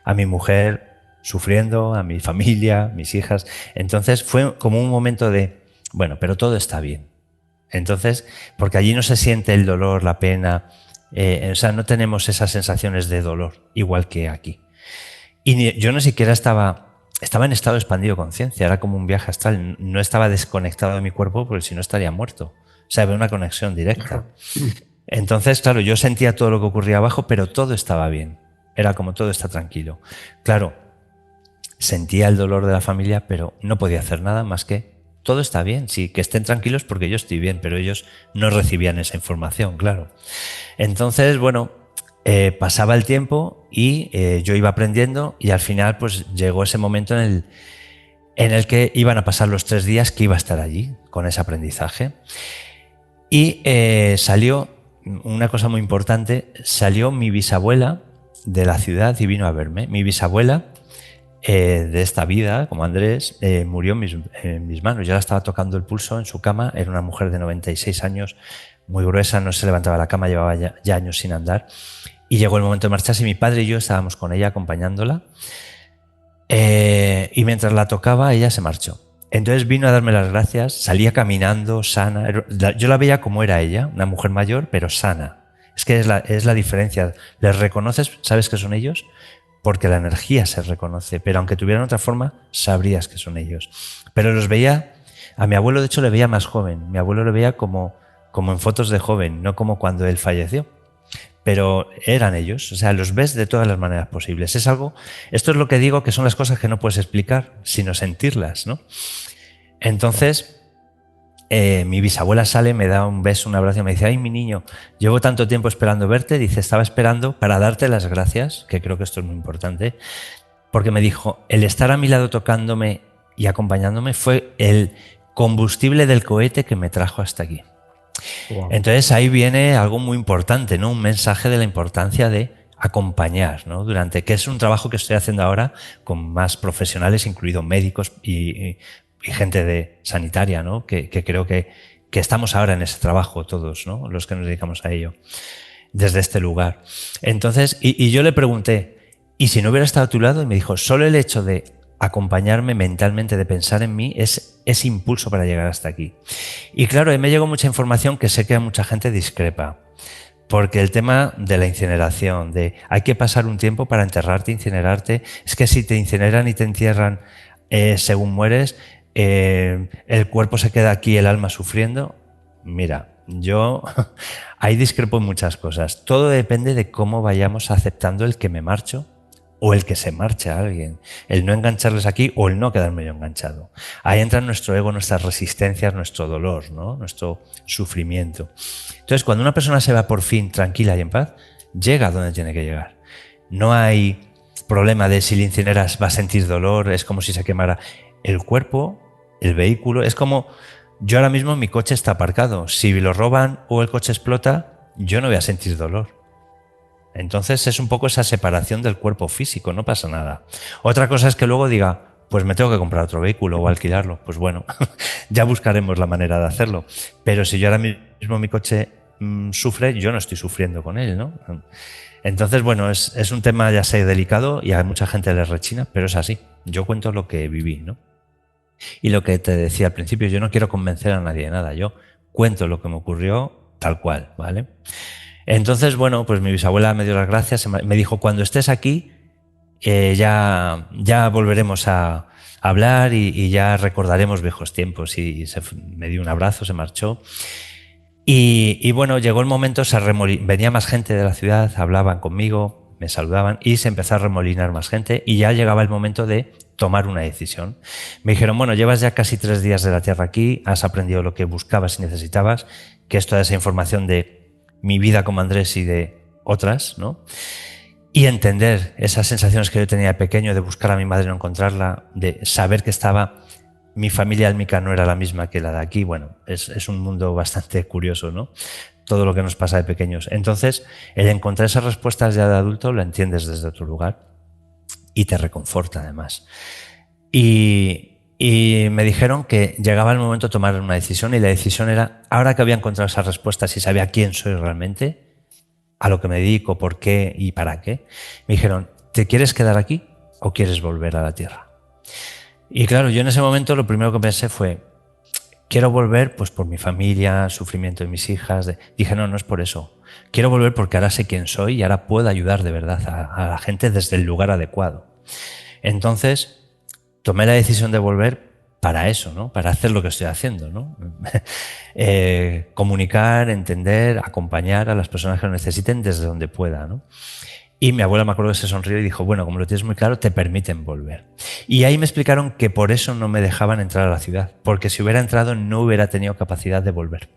a mi mujer sufriendo, a mi familia, mis hijas. Entonces fue como un momento de, bueno, pero todo está bien. Entonces, porque allí no se siente el dolor, la pena, o sea, no tenemos esas sensaciones de dolor, igual que aquí. Y yo no siquiera estaba en estado expandido de conciencia, era como un viaje astral, no estaba desconectado de mi cuerpo porque si no estaría muerto. O sea, había una conexión directa. Entonces, claro, yo sentía todo lo que ocurría abajo, pero todo estaba bien. Era como todo está tranquilo. Claro, sentía el dolor de la familia, pero no podía hacer nada más que todo está bien, sí, que estén tranquilos porque yo estoy bien, pero ellos no recibían esa información, claro. Entonces, bueno, pasaba el tiempo y yo iba aprendiendo y al final pues llegó ese momento en el que iban a pasar los 3 días que iba a estar allí con ese aprendizaje. Y salió una cosa muy importante, salió mi bisabuela de la ciudad y vino a verme. Mi bisabuela de esta vida, como Andrés, murió en mis manos. Yo la estaba tocando el pulso en su cama, era una mujer de 96 años, muy gruesa, no se levantaba de la cama, llevaba ya años sin andar. Y llegó el momento de marcharse y mi padre y yo estábamos con ella acompañándola. Y mientras la tocaba, ella se marchó. Entonces vino a darme las gracias, salía caminando, sana. Yo la veía como era ella, una mujer mayor, pero sana. Es que es la diferencia. ¿Les reconoces? ¿Sabes que son ellos? Porque la energía se reconoce, pero aunque tuvieran otra forma, sabrías que son ellos. Pero los veía, a mi abuelo de hecho le veía más joven, mi abuelo le veía como en fotos de joven, no como cuando él falleció. Pero eran ellos, o sea, los ves de todas las maneras posibles. Esto es lo que digo, que son las cosas que no puedes explicar, sino sentirlas, ¿no? Entonces, mi bisabuela sale, me da un beso, un abrazo y me dice, ay, mi niño, llevo tanto tiempo esperando verte. Dice, estaba esperando para darte las gracias, que creo que esto es muy importante, porque me dijo, el estar a mi lado tocándome y acompañándome fue el combustible del cohete que me trajo hasta aquí. Wow. Entonces ahí viene algo muy importante, ¿no? Un mensaje de la importancia de acompañar, ¿no? Que es un trabajo que estoy haciendo ahora con más profesionales, incluidos médicos y gente sanitaria, ¿no? Que creo que estamos ahora en ese trabajo todos, ¿no? Los que nos dedicamos a ello, desde este lugar. Entonces, y yo le pregunté, ¿y si no hubiera estado a tu lado? Y me dijo, solo el hecho de acompañarme mentalmente, de pensar en mí, es ese impulso para llegar hasta aquí. Y claro, me llegó mucha información que sé que a mucha gente discrepa. Porque el tema de la incineración, de hay que pasar un tiempo para enterrarte, incinerarte, es que si te incineran y te entierran según mueres, el cuerpo se queda aquí, el alma sufriendo. Mira, yo ahí discrepo en muchas cosas. Todo depende de cómo vayamos aceptando el que me marcho o el que se marche a alguien. El no engancharles aquí o el no quedarme yo enganchado. Ahí entra nuestro ego, nuestras resistencias, nuestro dolor, ¿no? Nuestro sufrimiento. Entonces, cuando una persona se va por fin tranquila y en paz, llega a donde tiene que llegar. No hay problema de si le incineras va a sentir dolor, es como si se quemara. El cuerpo, el vehículo, es como yo ahora mismo mi coche está aparcado. Si lo roban o el coche explota, yo no voy a sentir dolor. Entonces es un poco esa separación del cuerpo físico, no pasa nada. Otra cosa es que luego diga, pues me tengo que comprar otro vehículo o alquilarlo. Pues bueno, ya buscaremos la manera de hacerlo. Pero si yo ahora mismo mi coche sufre, yo no estoy sufriendo con él, ¿no? Entonces, bueno, es un tema ya sé delicado y a mucha gente le rechina, pero es así. Yo cuento lo que viví, ¿no? Y lo que te decía al principio, yo no quiero convencer a nadie de nada. Yo cuento lo que me ocurrió tal cual, ¿vale? Entonces, bueno, pues mi bisabuela me dio las gracias, me dijo, cuando estés aquí ya volveremos a hablar y ya recordaremos viejos tiempos. Y me dio un abrazo, se marchó. Y bueno, llegó el momento, venía más gente de la ciudad, hablaban conmigo, me saludaban y se empezó a remolinar más gente y ya llegaba el momento de tomar una decisión. Me dijeron, bueno, llevas ya casi 3 días de la Tierra aquí, has aprendido lo que buscabas y necesitabas, que es toda esa información de mi vida como Andrés y de otras, ¿no? Y entender esas sensaciones que yo tenía de pequeño, de buscar a mi madre y no encontrarla, de saber que mi familia álmica no era la misma que la de aquí. Bueno, es un mundo bastante curioso, ¿no? Todo lo que nos pasa de pequeños. Entonces, el encontrar esas respuestas ya de adulto lo entiendes desde otro lugar. y te reconforta además. Y me dijeron que llegaba el momento de tomar una decisión y la decisión era, ahora que había encontrado esas respuestas y sabía quién soy realmente, a lo que me dedico, por qué y para qué, me dijeron, ¿te quieres quedar aquí o quieres volver a la Tierra? Y claro, yo en ese momento lo primero que pensé fue, quiero volver pues por mi familia, sufrimiento de mis hijas. Dije, no, no es por eso. Quiero volver porque ahora sé quién soy y ahora puedo ayudar de verdad a la gente desde el lugar adecuado. Entonces, tomé la decisión de volver para eso, ¿no? Para hacer lo que estoy haciendo, ¿no? Comunicar, entender, acompañar a las personas que lo necesiten desde donde pueda, ¿no? Y mi abuela me acuerdo que se sonrió y dijo, bueno, como lo tienes muy claro, te permiten volver. Y ahí me explicaron que por eso no me dejaban entrar a la ciudad, porque si hubiera entrado no hubiera tenido capacidad de volver.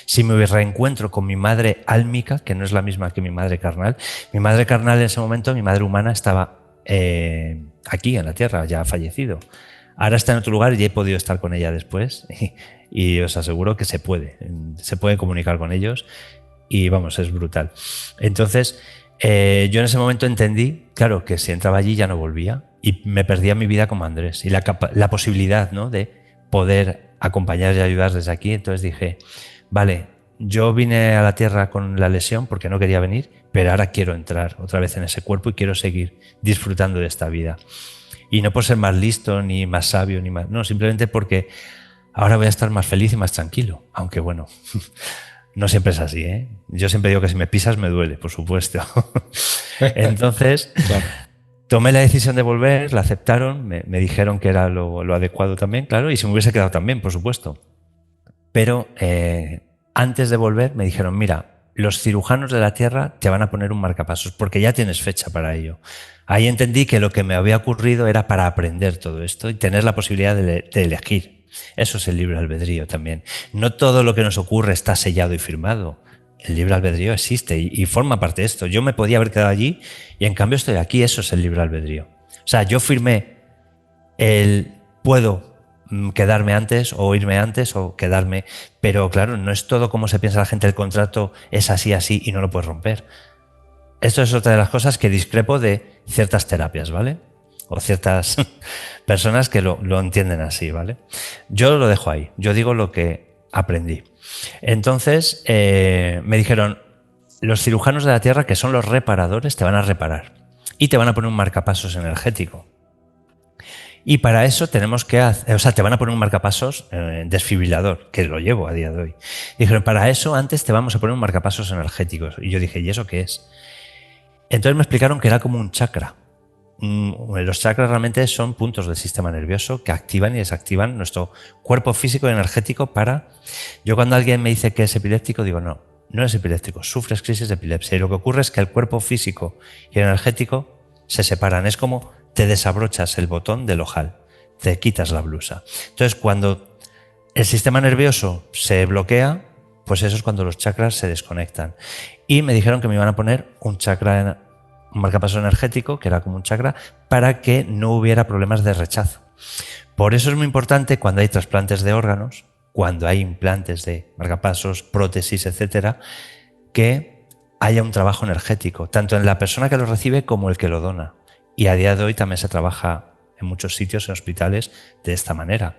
Si me reencuentro con mi madre álmica, que no es la misma que mi madre carnal en ese momento, mi madre humana estaba aquí en la Tierra, ya ha fallecido. Ahora está en otro lugar y he podido estar con ella después y os aseguro que se puede comunicar con ellos y vamos, es brutal. Entonces, yo en ese momento entendí, claro, que si entraba allí ya no volvía y me perdía mi vida como Andrés y la posibilidad, ¿no?, de poder acompañar y ayudar desde aquí. Entonces dije, vale, yo vine a la Tierra con la lesión porque no quería venir, pero ahora quiero entrar otra vez en ese cuerpo y quiero seguir disfrutando de esta vida. Y no por ser más listo, ni más sabio, ni más... No, simplemente porque ahora voy a estar más feliz y más tranquilo. Aunque bueno, no siempre es así, ¿eh? Yo siempre digo que si me pisas me duele, por supuesto. Entonces, claro, tomé la decisión de volver, la aceptaron, me dijeron que era lo adecuado también, claro, y si me hubiese quedado también, por supuesto. Pero antes de volver me dijeron, mira, los cirujanos de la Tierra te van a poner un marcapasos porque ya tienes fecha para ello. Ahí entendí que lo que me había ocurrido era para aprender todo esto y tener la posibilidad de elegir. Eso es el libre albedrío también. No todo lo que nos ocurre está sellado y firmado. El libre albedrío existe y forma parte de esto. Yo me podía haber quedado allí y en cambio estoy aquí. Eso es el libre albedrío. O sea, yo firmé el puedo quedarme antes o irme antes o quedarme, pero claro, no es todo como se piensa la gente, el contrato es así, así y no lo puedes romper. Esto es otra de las cosas que discrepo de ciertas terapias, ¿vale? O ciertas personas que lo entienden así, ¿vale? Yo lo dejo ahí, yo digo lo que aprendí. Entonces me dijeron, los cirujanos de la Tierra, que son los reparadores, te van a reparar y te van a poner un marcapasos energético. Y para eso tenemos que hacer, o sea, te van a poner un marcapasos desfibrilador, que lo llevo a día de hoy. Y dijeron, para eso antes te vamos a poner un marcapasos energéticos. Y yo dije, ¿y eso qué es? Entonces me explicaron que era como un chakra. Los chakras realmente son puntos del sistema nervioso que activan y desactivan nuestro cuerpo físico y energético para... Yo cuando alguien me dice que es epiléptico, digo, no, no es epiléptico, sufres crisis de epilepsia. Y lo que ocurre es que el cuerpo físico y el energético se separan. Es como te desabrochas el botón del ojal, te quitas la blusa. Entonces, cuando el sistema nervioso se bloquea, pues eso es cuando los chakras se desconectan. Y me dijeron que me iban a poner un chakra, un marcapasos energético, que era como un chakra, para que no hubiera problemas de rechazo. Por eso es muy importante cuando hay trasplantes de órganos, cuando hay implantes de marcapasos, prótesis, etcétera, que haya un trabajo energético, tanto en la persona que lo recibe como el que lo dona. Y a día de hoy también se trabaja en muchos sitios, en hospitales, de esta manera.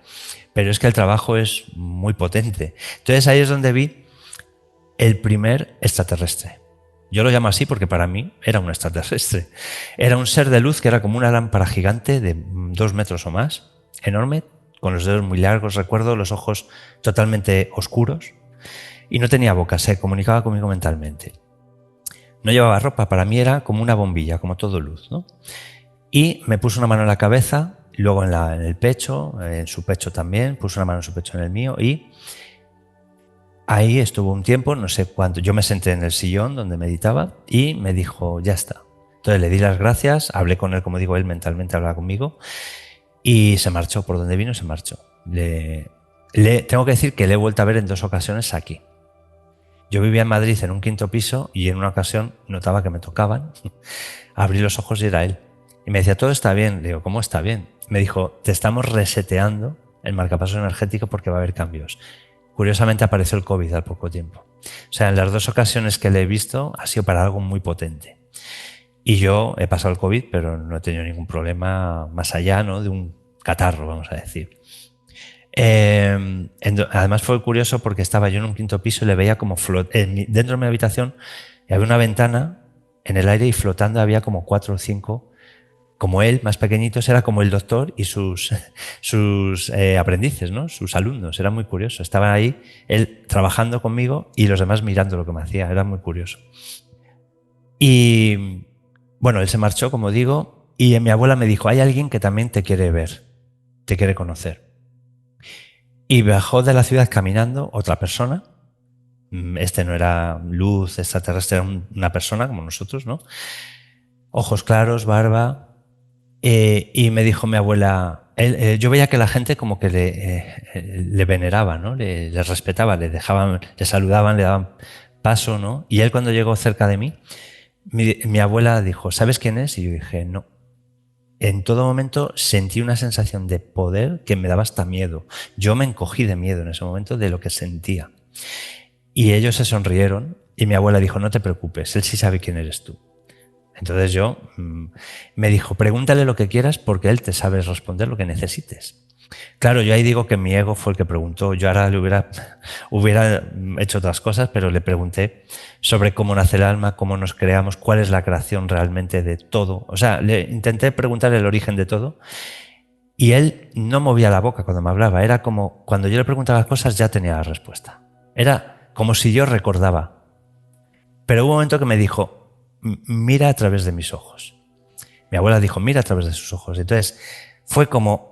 Pero es que el trabajo es muy potente. Entonces ahí es donde vi el primer extraterrestre. Yo lo llamo así porque para mí era un extraterrestre. Era un ser de luz que era como una lámpara gigante de 2 metros o más, enorme, con los dedos muy largos, recuerdo los ojos totalmente oscuros, y no tenía boca, se comunicaba conmigo mentalmente. No llevaba ropa, para mí era como una bombilla, como todo luz, ¿no? Y me puso una mano en la cabeza, luego en el pecho, en su pecho también, puso una mano en su pecho, en el mío, y ahí estuvo un tiempo, no sé cuánto. Yo me senté en el sillón donde meditaba y me dijo, ya está. Entonces le di las gracias, hablé con él, como digo, él mentalmente hablaba conmigo y se marchó. Por donde vino se marchó. Tengo que decir que le he vuelto a ver en 2 ocasiones aquí. Yo vivía en Madrid en un 5º piso y en una ocasión notaba que me tocaban. Abrí los ojos y era él. Y me decía, todo está bien. Le digo, ¿cómo está bien? Me dijo, te estamos reseteando el marcapasos energético porque va a haber cambios. Curiosamente apareció el COVID al poco tiempo. O sea, en las 2 ocasiones que le he visto ha sido para algo muy potente. Y yo he pasado el COVID, pero no he tenido ningún problema más allá, ¿no?, de un catarro, vamos a decir. Además fue curioso porque estaba yo en un quinto piso y le veía como dentro de mi habitación y había una ventana en el aire y flotando había como 4 o 5, como él, más pequeñitos, era como el doctor y sus aprendices, ¿no?, sus alumnos. Era muy curioso. Estaban ahí, él trabajando conmigo y los demás mirando lo que me hacía. Era muy curioso. Y bueno, él se marchó, como digo, y mi abuela me dijo, hay alguien que también te quiere ver, te quiere conocer. Y bajó de la ciudad caminando otra persona. Este no era luz extraterrestre, era una persona como nosotros, ¿no? Ojos claros, barba. Y me dijo mi abuela, yo veía que la gente como que le veneraba, ¿no? Le respetaba, le dejaban, le saludaban, le daban paso, ¿no? Y él cuando llegó cerca de mí, mi abuela dijo, ¿sabes quién es? Y yo dije, no. En todo momento sentí una sensación de poder que me daba hasta miedo. Yo me encogí de miedo en ese momento de lo que sentía. Y ellos se sonrieron y mi abuela dijo, no te preocupes, él sí sabe quién eres tú. Entonces yo me dijo, pregúntale lo que quieras porque él te sabe responder lo que necesites. Claro, yo ahí digo que mi ego fue el que preguntó. Yo ahora le hubiera hecho otras cosas, pero le pregunté sobre cómo nace el alma, cómo nos creamos, cuál es la creación realmente de todo. O sea, le intenté preguntar el origen de todo y él no movía la boca cuando me hablaba. Era como cuando yo le preguntaba las cosas ya tenía la respuesta. Era como si yo recordaba. Pero hubo un momento que me dijo, mira a través de mis ojos. Mi abuela dijo, mira a través de sus ojos. Entonces fue como,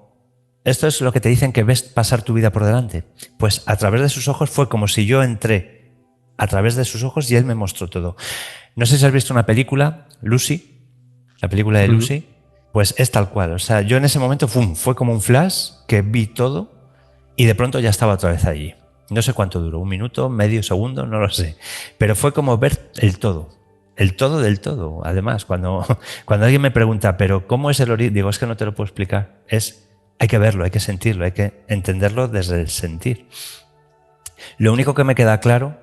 esto es lo que te dicen que ves pasar tu vida por delante. Pues a través de sus ojos fue como si yo entré a través de sus ojos y él me mostró todo. No sé si has visto una película, Lucy, la película de Lucy, pues es tal cual. O sea, yo en ese momento fue como un flash que vi todo y de pronto ya estaba otra vez allí. No sé cuánto duró, 1 minuto, medio segundo, no lo sé. Pero fue como ver el todo del todo. Además, cuando alguien me pregunta, ¿pero cómo es el origen? Digo, es que no te lo puedo explicar. Hay que verlo, hay que sentirlo, hay que entenderlo desde el sentir. Lo único que me queda claro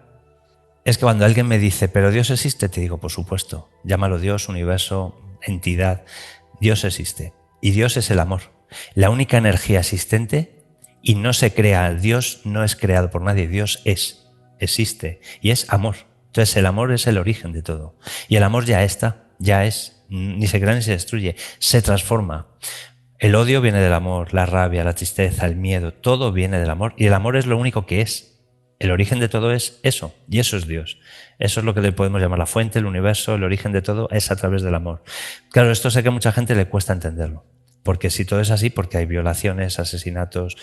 es que cuando alguien me dice, ¿pero Dios existe? Te digo, por supuesto, llámalo Dios, universo, entidad. Dios existe. Y Dios es el amor. La única energía existente y no se crea. Dios no es creado por nadie. Dios existe y es amor. Entonces el amor es el origen de todo. Y el amor ya está, ya es. Ni se crea ni se destruye. Se transforma. El odio viene del amor, la rabia, la tristeza, el miedo, todo viene del amor. Y el amor es lo único que es. El origen de todo es eso, y eso es Dios. Eso es lo que le podemos llamar la fuente, el universo, el origen de todo es a través del amor. Claro, esto sé que a mucha gente le cuesta entenderlo. Porque si todo es así, porque hay violaciones, asesinatos,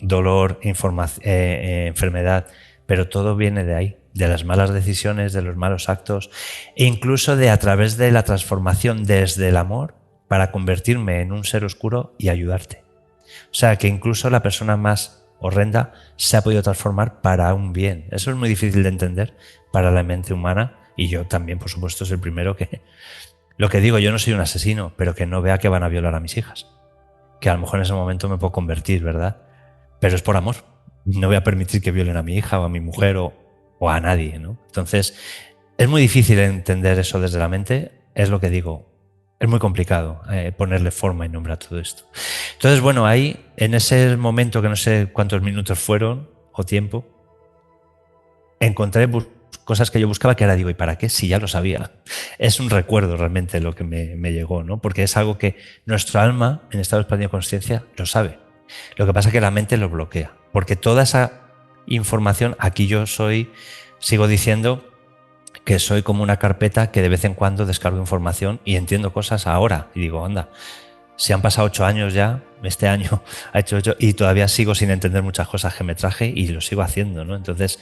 dolor, enfermedad, pero todo viene de ahí, de las malas decisiones, de los malos actos, e incluso de a través de la transformación desde el amor, para convertirme en un ser oscuro y ayudarte. O sea, que incluso la persona más horrenda se ha podido transformar para un bien. Eso es muy difícil de entender para la mente humana y yo también, por supuesto, es el primero que... Lo que digo, yo no soy un asesino, pero que no vea que van a violar a mis hijas. Que a lo mejor en ese momento me puedo convertir, ¿verdad? Pero es por amor. No voy a permitir que violen a mi hija o a mi mujer o a nadie, ¿no? Entonces, es muy difícil entender eso desde la mente. Es lo que digo. Es muy complicado ponerle forma y nombre a todo esto. Entonces, bueno, ahí, en ese momento que no sé cuántos minutos fueron o tiempo, encontré cosas que yo buscaba que ahora digo, ¿y para qué? Si ya lo sabía. Es un recuerdo realmente lo que me llegó, ¿no? Porque es algo que nuestro alma, en estado de expansión de conciencia, lo sabe. Lo que pasa es que la mente lo bloquea. Porque toda esa información, aquí yo sigo diciendo que soy como una carpeta que de vez en cuando descargo información y entiendo cosas ahora. Y digo, anda, si han pasado 8 años ya, este año ha hecho 8 y todavía sigo sin entender muchas cosas que me traje y lo sigo haciendo, ¿no? Entonces,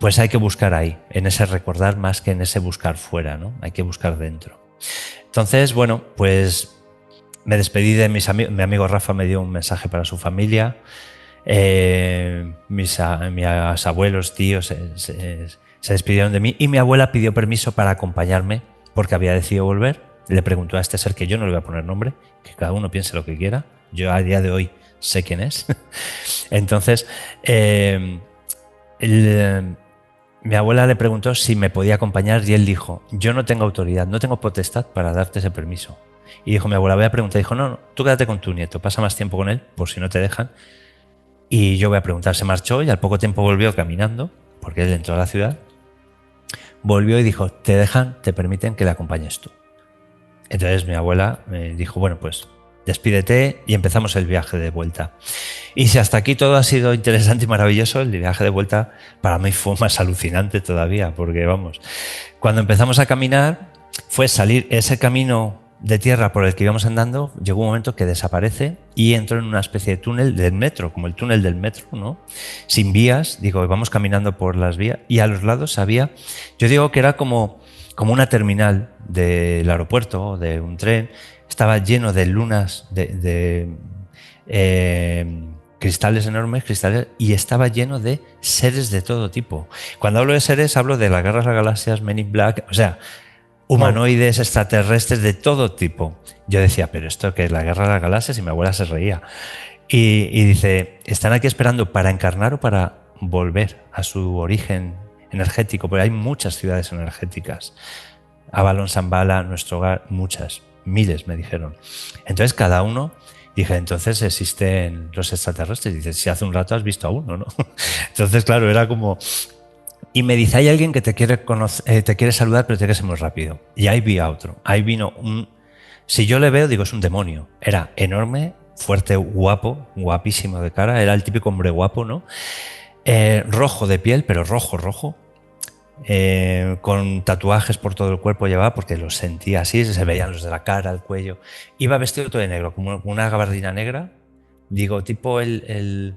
pues hay que buscar ahí, en ese recordar más que en ese buscar fuera, ¿no? Hay que buscar dentro. Entonces, bueno, pues me despedí de mis amigos. Mi amigo Rafa me dio un mensaje para su familia. Mis abuelos, tíos se despidieron de mí y mi abuela pidió permiso para acompañarme porque había decidido volver. Le preguntó a este ser, que yo no le voy a poner nombre, que cada uno piense lo que quiera. Yo a día de hoy sé quién es. Entonces, mi abuela le preguntó si me podía acompañar y él dijo, yo no tengo autoridad, no tengo potestad para darte ese permiso. Y dijo mi abuela, voy a preguntar. Dijo, no, no, tú quédate con tu nieto, pasa más tiempo con él, por si no te dejan. Y yo voy a preguntar. Se marchó y al poco tiempo volvió caminando, porque él entró a la ciudad. Volvió y dijo, te dejan, te permiten que le acompañes tú. Entonces mi abuela me dijo, bueno, pues despídete y empezamos el viaje de vuelta. Y si hasta aquí todo ha sido interesante y maravilloso, el viaje de vuelta para mí fue más alucinante todavía, porque vamos, cuando empezamos a caminar fue salir ese camino de tierra por el que íbamos andando, llegó un momento que desaparece y entró en una especie de túnel del metro, como el túnel del metro, ¿no? Sin vías, digo, vamos caminando por las vías y a los lados había, yo digo que era como una terminal del aeropuerto o de un tren, estaba lleno de lunas, cristales enormes, cristales, y estaba lleno de seres de todo tipo. Cuando hablo de seres, hablo de las guerras de las galaxias, Men in Black, o sea, humanoides, extraterrestres de todo tipo. Yo decía, pero esto que es la guerra de las galaxias, y mi abuela se reía. Y dice, ¿están aquí esperando para encarnar o para volver a su origen energético? Porque hay muchas ciudades energéticas. Avalon, Shambhala, nuestro hogar, muchas, miles me dijeron. Entonces cada uno, dije, entonces existen los extraterrestres. Dice, si hace un rato has visto a uno, ¿no? Entonces, claro, era como... Y me dice, hay alguien que te quiere te quiere saludar, pero tiene que ser muy rápido. Y ahí vi a otro. Ahí vino un... Si yo le veo, digo, es un demonio. Era enorme, fuerte, guapo, guapísimo de cara. Era el típico hombre guapo, ¿no? Rojo de piel, pero rojo, rojo. Con tatuajes por todo el cuerpo llevaba, porque los sentía así, se veían los de la cara, el cuello. Iba vestido todo de negro, como una gabardina negra. Digo, tipo el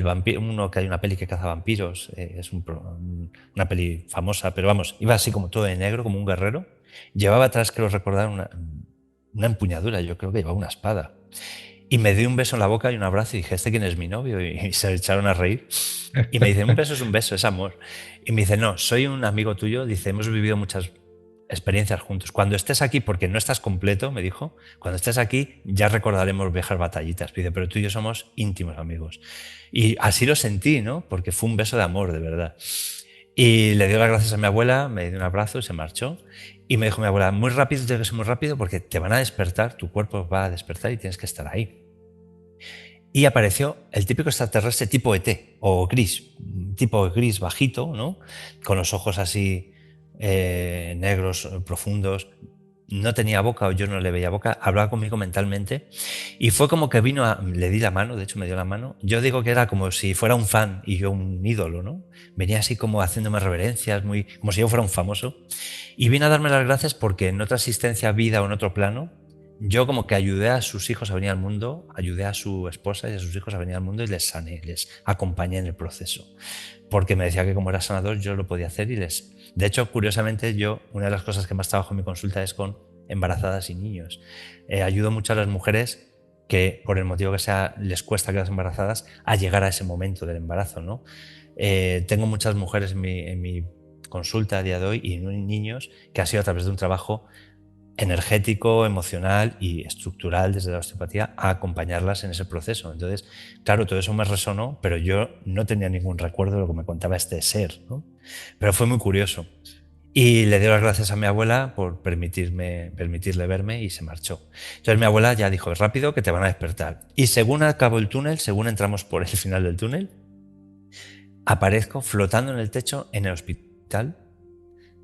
vampiro, uno que hay una peli que caza vampiros, es una peli famosa, pero vamos, iba así como todo de negro, como un guerrero. Llevaba atrás, creo recordar, una empuñadura, yo creo que llevaba una espada. Y me dio un beso en la boca y un abrazo y dije, ¿este quién es mi novio? Y se echaron a reír. Y me dicen, un beso es un beso, es amor. Y me dice, no, soy un amigo tuyo, dice, hemos vivido muchas experiencias juntos. Cuando estés aquí, porque no estás completo, me dijo, cuando estés aquí ya recordaremos viejas batallitas. Dice, pero tú y yo somos íntimos amigos. Y así lo sentí, ¿no? Porque fue un beso de amor, de verdad. Y le dio las gracias a mi abuela, me dio un abrazo y se marchó. Y me dijo mi abuela, muy rápido, tiene que ser muy rápido porque te van a despertar, tu cuerpo va a despertar y tienes que estar ahí. Y apareció el típico extraterrestre tipo ET o gris, tipo gris bajito, ¿no? Con los ojos así negros, profundos. No tenía boca o yo no le veía boca, hablaba conmigo mentalmente y fue como que le di la mano, de hecho me dio la mano. Yo digo que era como si fuera un fan y yo un ídolo, ¿no? Venía así como haciéndome reverencias, como si yo fuera un famoso. Y vino a darme las gracias porque en otra existencia, vida o en otro plano, yo como que ayudé a sus hijos a venir al mundo, ayudé a su esposa y a sus hijos a venir al mundo y les sané, les acompañé en el proceso. Porque me decía que como era sanador yo lo podía hacer y les... De hecho, curiosamente, una de las cosas que más trabajo en mi consulta es con embarazadas y niños. Ayudo mucho a las mujeres que, por el motivo que sea, les cuesta quedarse embarazadas a llegar a ese momento del embarazo, ¿no? Tengo muchas mujeres en mi consulta a día de hoy y niños que ha sido a través de un trabajo energético, emocional y estructural desde la osteopatía a acompañarlas en ese proceso. Entonces, claro, todo eso me resonó, pero yo no tenía ningún recuerdo de lo que me contaba este ser, ¿no? Pero fue muy curioso. Y le dio las gracias a mi abuela por permitirle verme y se marchó. Entonces mi abuela ya dijo, rápido que te van a despertar. Y según acabó el túnel, según entramos por el final del túnel, aparezco flotando en el techo en el hospital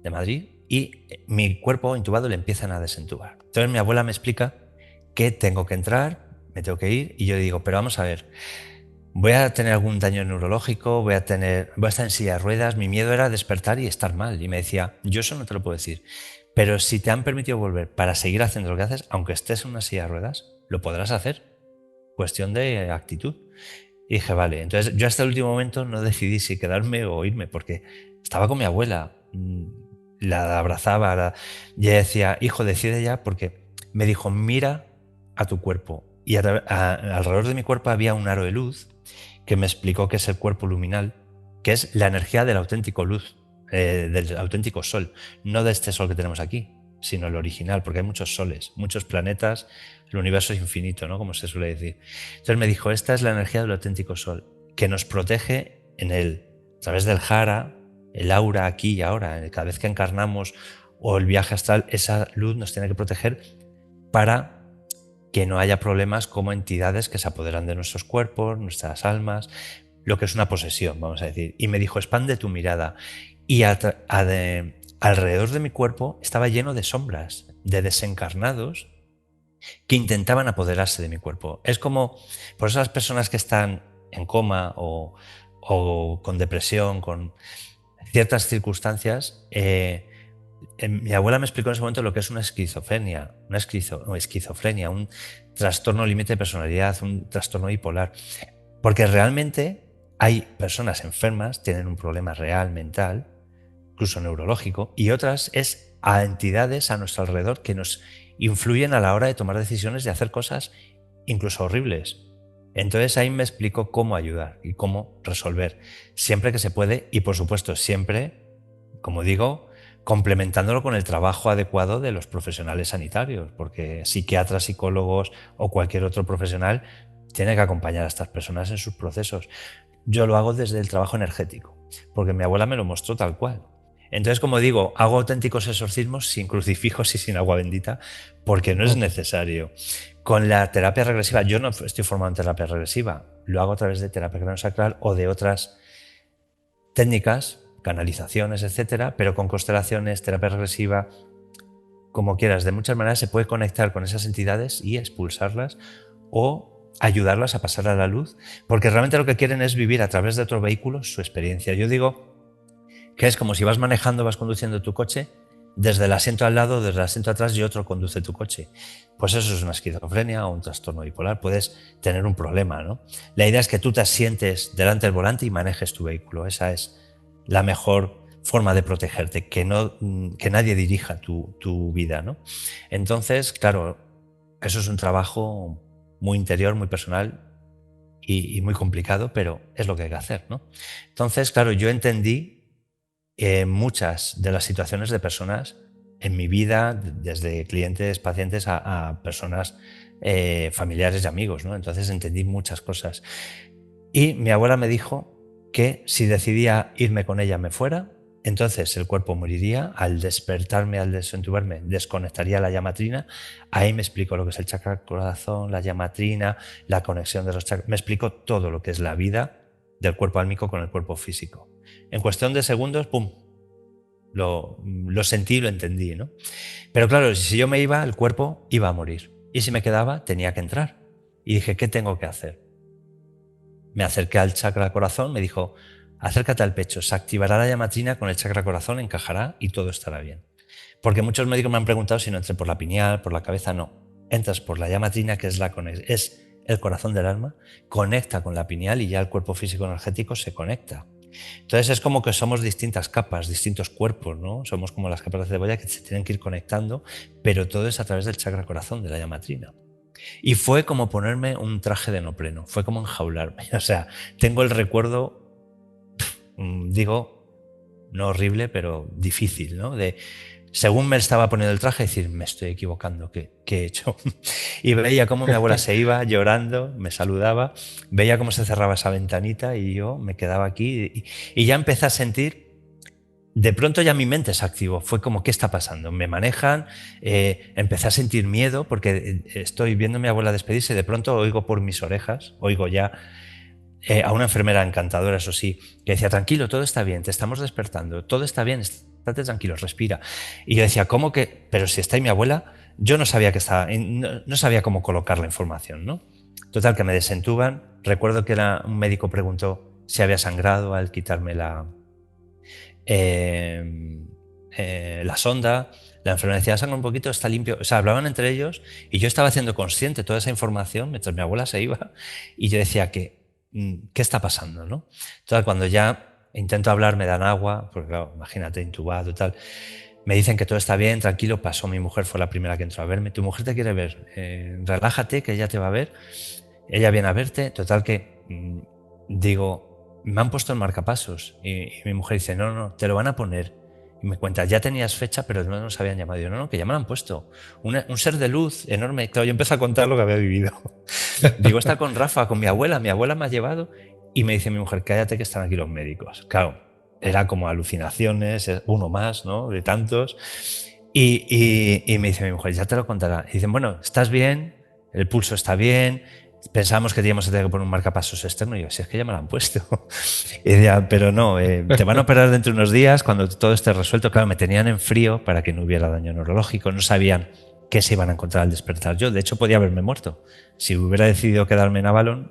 de Madrid y mi cuerpo intubado le empiezan a desentubar. Entonces mi abuela me explica que tengo que entrar, me tengo que ir y yo digo, pero vamos a ver, voy a tener algún daño neurológico, voy a estar en silla de ruedas, mi miedo era despertar y estar mal. Y me decía, yo eso no te lo puedo decir, pero si te han permitido volver para seguir haciendo lo que haces, aunque estés en una silla de ruedas, lo podrás hacer. Cuestión de actitud. Y dije, vale. Entonces yo hasta el último momento no decidí si quedarme o irme, porque estaba con mi abuela, la abrazaba, y ella decía, hijo, decide ya, porque me dijo, mira a tu cuerpo. Y alrededor de mi cuerpo había un aro de luz que me explicó que es el cuerpo luminal, que es la energía del auténtico luz, del auténtico sol, no de este sol que tenemos aquí, sino el original, porque hay muchos soles, muchos planetas, el universo es infinito, ¿no? Como se suele decir. Entonces me dijo, esta es la energía del auténtico sol, que nos protege a través del jara, el aura aquí y ahora, cada vez que encarnamos o el viaje astral, esa luz nos tiene que proteger para que no haya problemas como entidades que se apoderan de nuestros cuerpos, nuestras almas, lo que es una posesión, vamos a decir. Y me dijo, expande tu mirada. Y alrededor de mi cuerpo estaba lleno de sombras, de desencarnados que intentaban apoderarse de mi cuerpo. Es como, por esas personas que están en coma o con depresión, con ciertas circunstancias, mi abuela me explicó en ese momento lo que es una esquizofrenia, esquizofrenia, un trastorno límite de personalidad, un trastorno bipolar. Porque realmente hay personas enfermas, tienen un problema real mental, incluso neurológico, y otras es a entidades a nuestro alrededor que nos influyen a la hora de tomar decisiones, de hacer cosas incluso horribles. Entonces ahí me explicó cómo ayudar y cómo resolver, siempre que se puede y por supuesto siempre, como digo, complementándolo con el trabajo adecuado de los profesionales sanitarios, porque psiquiatras, psicólogos o cualquier otro profesional tiene que acompañar a estas personas en sus procesos. Yo lo hago desde el trabajo energético, porque mi abuela me lo mostró tal cual. Entonces, como digo, hago auténticos exorcismos sin crucifijos y sin agua bendita, porque no es necesario. Con la terapia regresiva, yo no estoy formado en terapia regresiva, lo hago a través de terapia craniosacral o de otras técnicas, canalizaciones, etcétera, pero con constelaciones, terapia regresiva, como quieras, de muchas maneras se puede conectar con esas entidades y expulsarlas o ayudarlas a pasar a la luz, porque realmente lo que quieren es vivir a través de otro vehículo su experiencia. Yo digo que es como si vas manejando, vas conduciendo tu coche, desde el asiento al lado, desde el asiento atrás y otro conduce tu coche. Pues eso es una esquizofrenia o un trastorno bipolar, puedes tener un problema, ¿no? La idea es que tú te asientes delante del volante y manejes tu vehículo, esa es la mejor forma de protegerte, que nadie dirija tu vida, ¿no? Entonces, claro, eso es un trabajo muy interior, muy personal y muy complicado, pero es lo que hay que hacer, ¿no? Entonces, claro, yo entendí muchas de las situaciones de personas en mi vida, desde clientes, pacientes a personas familiares y amigos, ¿no? Entonces entendí muchas cosas. Y mi abuela me dijo que si decidía irme con ella me fuera, entonces el cuerpo moriría, al despertarme, al desentubarme, desconectaría la llamatrina. Ahí me explicó lo que es el chakra corazón, la llamatrina, la conexión de los chakras. Me explicó todo lo que es la vida del cuerpo álmico con el cuerpo físico. En cuestión de segundos, ¡pum!, lo sentí y lo entendí, ¿no? Pero claro, si yo me iba, el cuerpo iba a morir. Y si me quedaba, tenía que entrar. Y dije, ¿qué tengo que hacer? Me acerqué al chakra corazón, me dijo, acércate al pecho, se activará la llamatrina con el chakra corazón, encajará y todo estará bien. Porque muchos médicos me han preguntado si no entré por la pineal, por la cabeza, no. Entras por la llamatrina, que es el corazón del alma, conecta con la pineal y ya el cuerpo físico energético se conecta. Entonces es como que somos distintas capas, distintos cuerpos, ¿no? Somos como las capas de cebolla que se tienen que ir conectando, pero todo es a través del chakra corazón, de la llamatrina. Y fue como ponerme un traje de neopreno, fue como enjaularme. O sea, tengo el recuerdo, digo, no horrible, pero difícil, ¿no? De, según me estaba poniendo el traje, decir, me estoy equivocando, ¿qué he hecho? Y veía cómo mi abuela se iba llorando, me saludaba, veía cómo se cerraba esa ventanita y yo me quedaba aquí y ya empecé a sentir, de pronto ya mi mente se activó, fue como, ¿qué está pasando? Me manejan, empecé a sentir miedo porque estoy viendo a mi abuela despedirse y de pronto oigo por mis orejas, oigo ya a una enfermera encantadora, eso sí, que decía, tranquilo, todo está bien, te estamos despertando, todo está bien, estate tranquilo, respira. Y yo decía, ¿cómo que? Pero si está ahí mi abuela, yo no sabía que estaba, no sabía cómo colocar la información, ¿no? Total, que me desentuban. Recuerdo que un médico preguntó si había sangrado al quitarme la sonda. La enfermera decía, sangra un poquito, está limpio. O sea, hablaban entre ellos y yo estaba haciendo consciente toda esa información mientras mi abuela se iba y yo decía ¿qué está pasando, no? Entonces, cuando ya intento hablar, me dan agua, porque claro, imagínate, intubado y tal. Me dicen que todo está bien, tranquilo, pasó mi mujer, fue la primera que entró a verme. Tu mujer te quiere ver, relájate, que ella te va a ver. Ella viene a verte, total que digo, me han puesto el marcapasos. Y mi mujer dice, no, te lo van a poner. Y me cuenta, ya tenías fecha, pero no nos habían llamado. Y yo, no, que ya me lo han puesto. Un ser de luz enorme. Claro, yo empecé a contar lo que había vivido. Digo, está con Rafa, con mi abuela me ha llevado. Y me dice mi mujer, cállate que están aquí los médicos. Claro, era como alucinaciones, uno más, ¿no? De tantos. Y me dice mi mujer, ya te lo contará. Y dicen, bueno, ¿estás bien? El pulso está bien. Pensábamos que teníamos que tener que poner un marcapasos externo. Y yo, si es que ya me lo han puesto. Y decía, pero no, te van a operar dentro de unos días cuando todo esté resuelto. Claro, me tenían en frío para que no hubiera daño neurológico. No sabían qué se iban a encontrar al despertar. Yo, de hecho, podía haberme muerto. Si hubiera decidido quedarme en Avalon,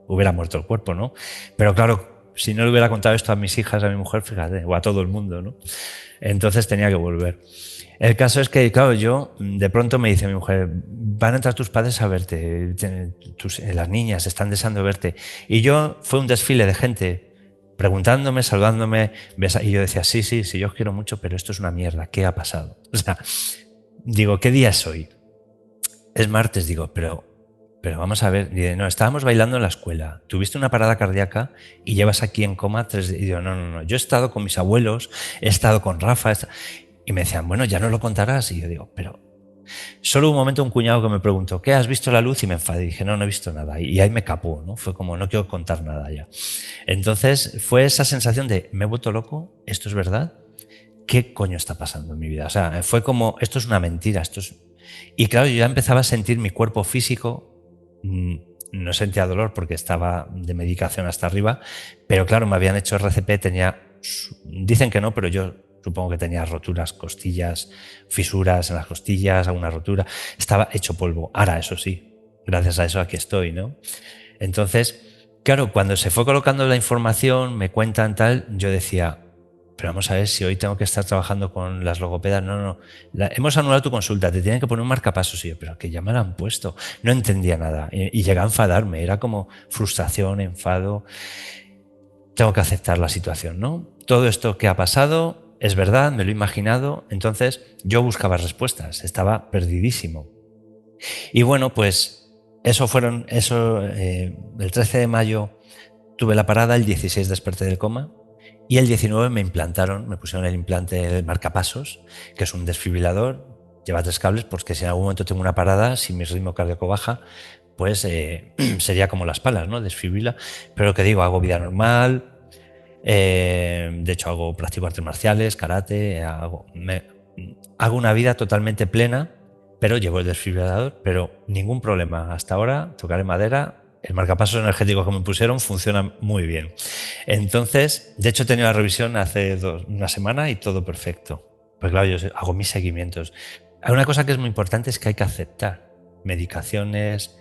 hubiera muerto el cuerpo, ¿no? Pero claro, si no le hubiera contado esto a mis hijas, a mi mujer, fíjate, o a todo el mundo, ¿no? Entonces tenía que volver. El caso es que, claro, yo de pronto me dice mi mujer, van a entrar tus padres a verte, las niñas están deseando verte. Y yo, fue un desfile de gente preguntándome, saludándome, y yo decía, sí, yo os quiero mucho, pero esto es una mierda, ¿qué ha pasado? O sea, digo, ¿qué día es hoy? Es martes, digo, pero vamos a ver, dice, no, estábamos bailando en la escuela, tuviste una parada cardíaca y llevas aquí en coma 3 días. Y digo, no, yo he estado con mis abuelos, he estado con Rafa, y me decían, bueno, ya no lo contarás. Y yo digo, pero solo un momento un cuñado que me preguntó, ¿qué has visto la luz? Y me enfadé. Y dije, no he visto nada. Y ahí me capó, ¿no? Fue como, no quiero contar nada ya. Entonces fue esa sensación de, me he vuelto loco, ¿esto es verdad? ¿Qué coño está pasando en mi vida? O sea, fue como, esto es una mentira, esto es... Y claro, yo ya empezaba a sentir mi cuerpo físico, no sentía dolor porque estaba de medicación hasta arriba, pero claro, me habían hecho RCP, dicen que no, pero yo supongo que tenía roturas, costillas, fisuras en las costillas, alguna rotura. Estaba hecho polvo. Ahora, eso sí, gracias a eso aquí estoy, ¿no? Entonces, claro, cuando se fue colocando la información, me cuentan tal, yo decía, pero vamos a ver si hoy tengo que estar trabajando con las logopedas. No. Hemos anulado tu consulta, te tienen que poner un marcapasos. Y yo, pero que ya me lo han puesto. No entendía nada. Y llegué a enfadarme. Era como frustración, enfado. Tengo que aceptar la situación, ¿no? Todo esto que ha pasado es verdad, me lo he imaginado. Entonces yo buscaba respuestas, estaba perdidísimo. Y bueno, pues el 13 de mayo tuve la parada, el 16 desperté del coma y el 19 me pusieron el implante del marcapasos, que es un desfibrilador, lleva 3 cables, porque si en algún momento tengo una parada, si mi ritmo cardíaco baja, pues sería como las palas, ¿no? Desfibrila. Pero lo que digo, hago vida normal. De hecho, practico artes marciales, karate, hago una vida totalmente plena, pero llevo el desfibrilador, pero ningún problema. Hasta ahora, tocaré madera, el marcapasos energético que me pusieron funciona muy bien. Entonces, de hecho, he tenido la revisión hace una semana y todo perfecto. Pues claro, yo hago mis seguimientos. Hay una cosa que es muy importante, es que hay que aceptar medicaciones.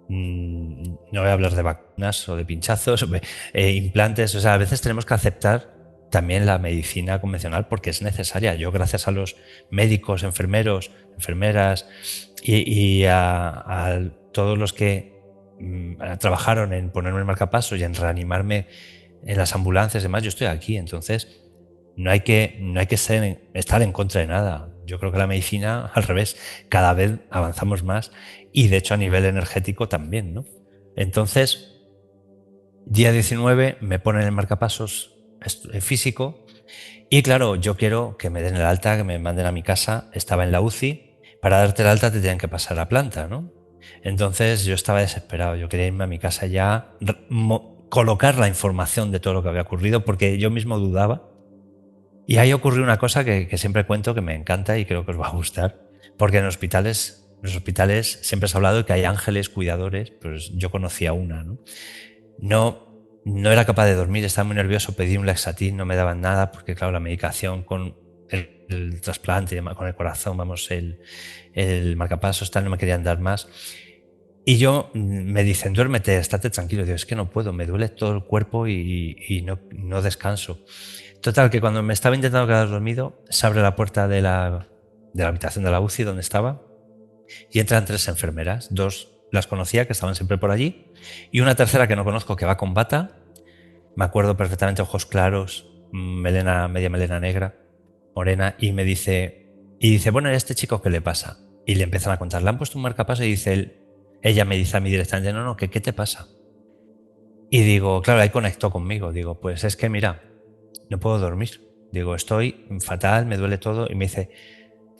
No voy a hablar de vacunas o de pinchazos, implantes. O sea, a veces tenemos que aceptar también la medicina convencional porque es necesaria. Yo, gracias a los médicos, enfermeros, enfermeras y a todos los que trabajaron en ponerme el marcapasos y en reanimarme en las ambulancias y demás, yo estoy aquí. Entonces, no hay que estar en contra de nada. Yo creo que la medicina, al revés, cada vez avanzamos más y de hecho a nivel energético también, ¿no? Entonces, día 19 me ponen el marcapasos físico y claro, yo quiero que me den el alta, que me manden a mi casa. Estaba en la UCI, para darte el alta te tenían que pasar a planta, ¿no? Entonces yo estaba desesperado, yo quería irme a mi casa ya, colocar la información de todo lo que había ocurrido porque yo mismo dudaba. Y ahí ocurrió una cosa que siempre cuento, que me encanta y creo que os va a gustar, porque en los hospitales siempre se ha hablado de que hay ángeles cuidadores, pues yo conocía una, ¿no? No era capaz de dormir, estaba muy nervioso, pedí un Lexatin, no me daban nada, porque claro, la medicación con el trasplante, con el corazón, vamos, el marcapasos, tal, no me querían dar más. Y me dicen, duérmete, estate tranquilo. Digo, es que no puedo, me duele todo el cuerpo y no descanso. Total, que cuando me estaba intentando quedar dormido, se abre la puerta de la habitación de la UCI donde estaba y entran 3 enfermeras. 2 las conocía, que estaban siempre por allí, y una tercera que no conozco, que va con bata. Me acuerdo perfectamente, ojos claros, media melena negra, morena, y dice, bueno, ¿a este chico qué le pasa? Y le empiezan a contar, le han puesto un marcapasos y ella me dice a mí directamente, no, ¿qué te pasa? Y digo, claro, ahí conectó conmigo. Digo, pues es que mira, no puedo dormir. Digo, estoy fatal, me duele todo. Y me dice,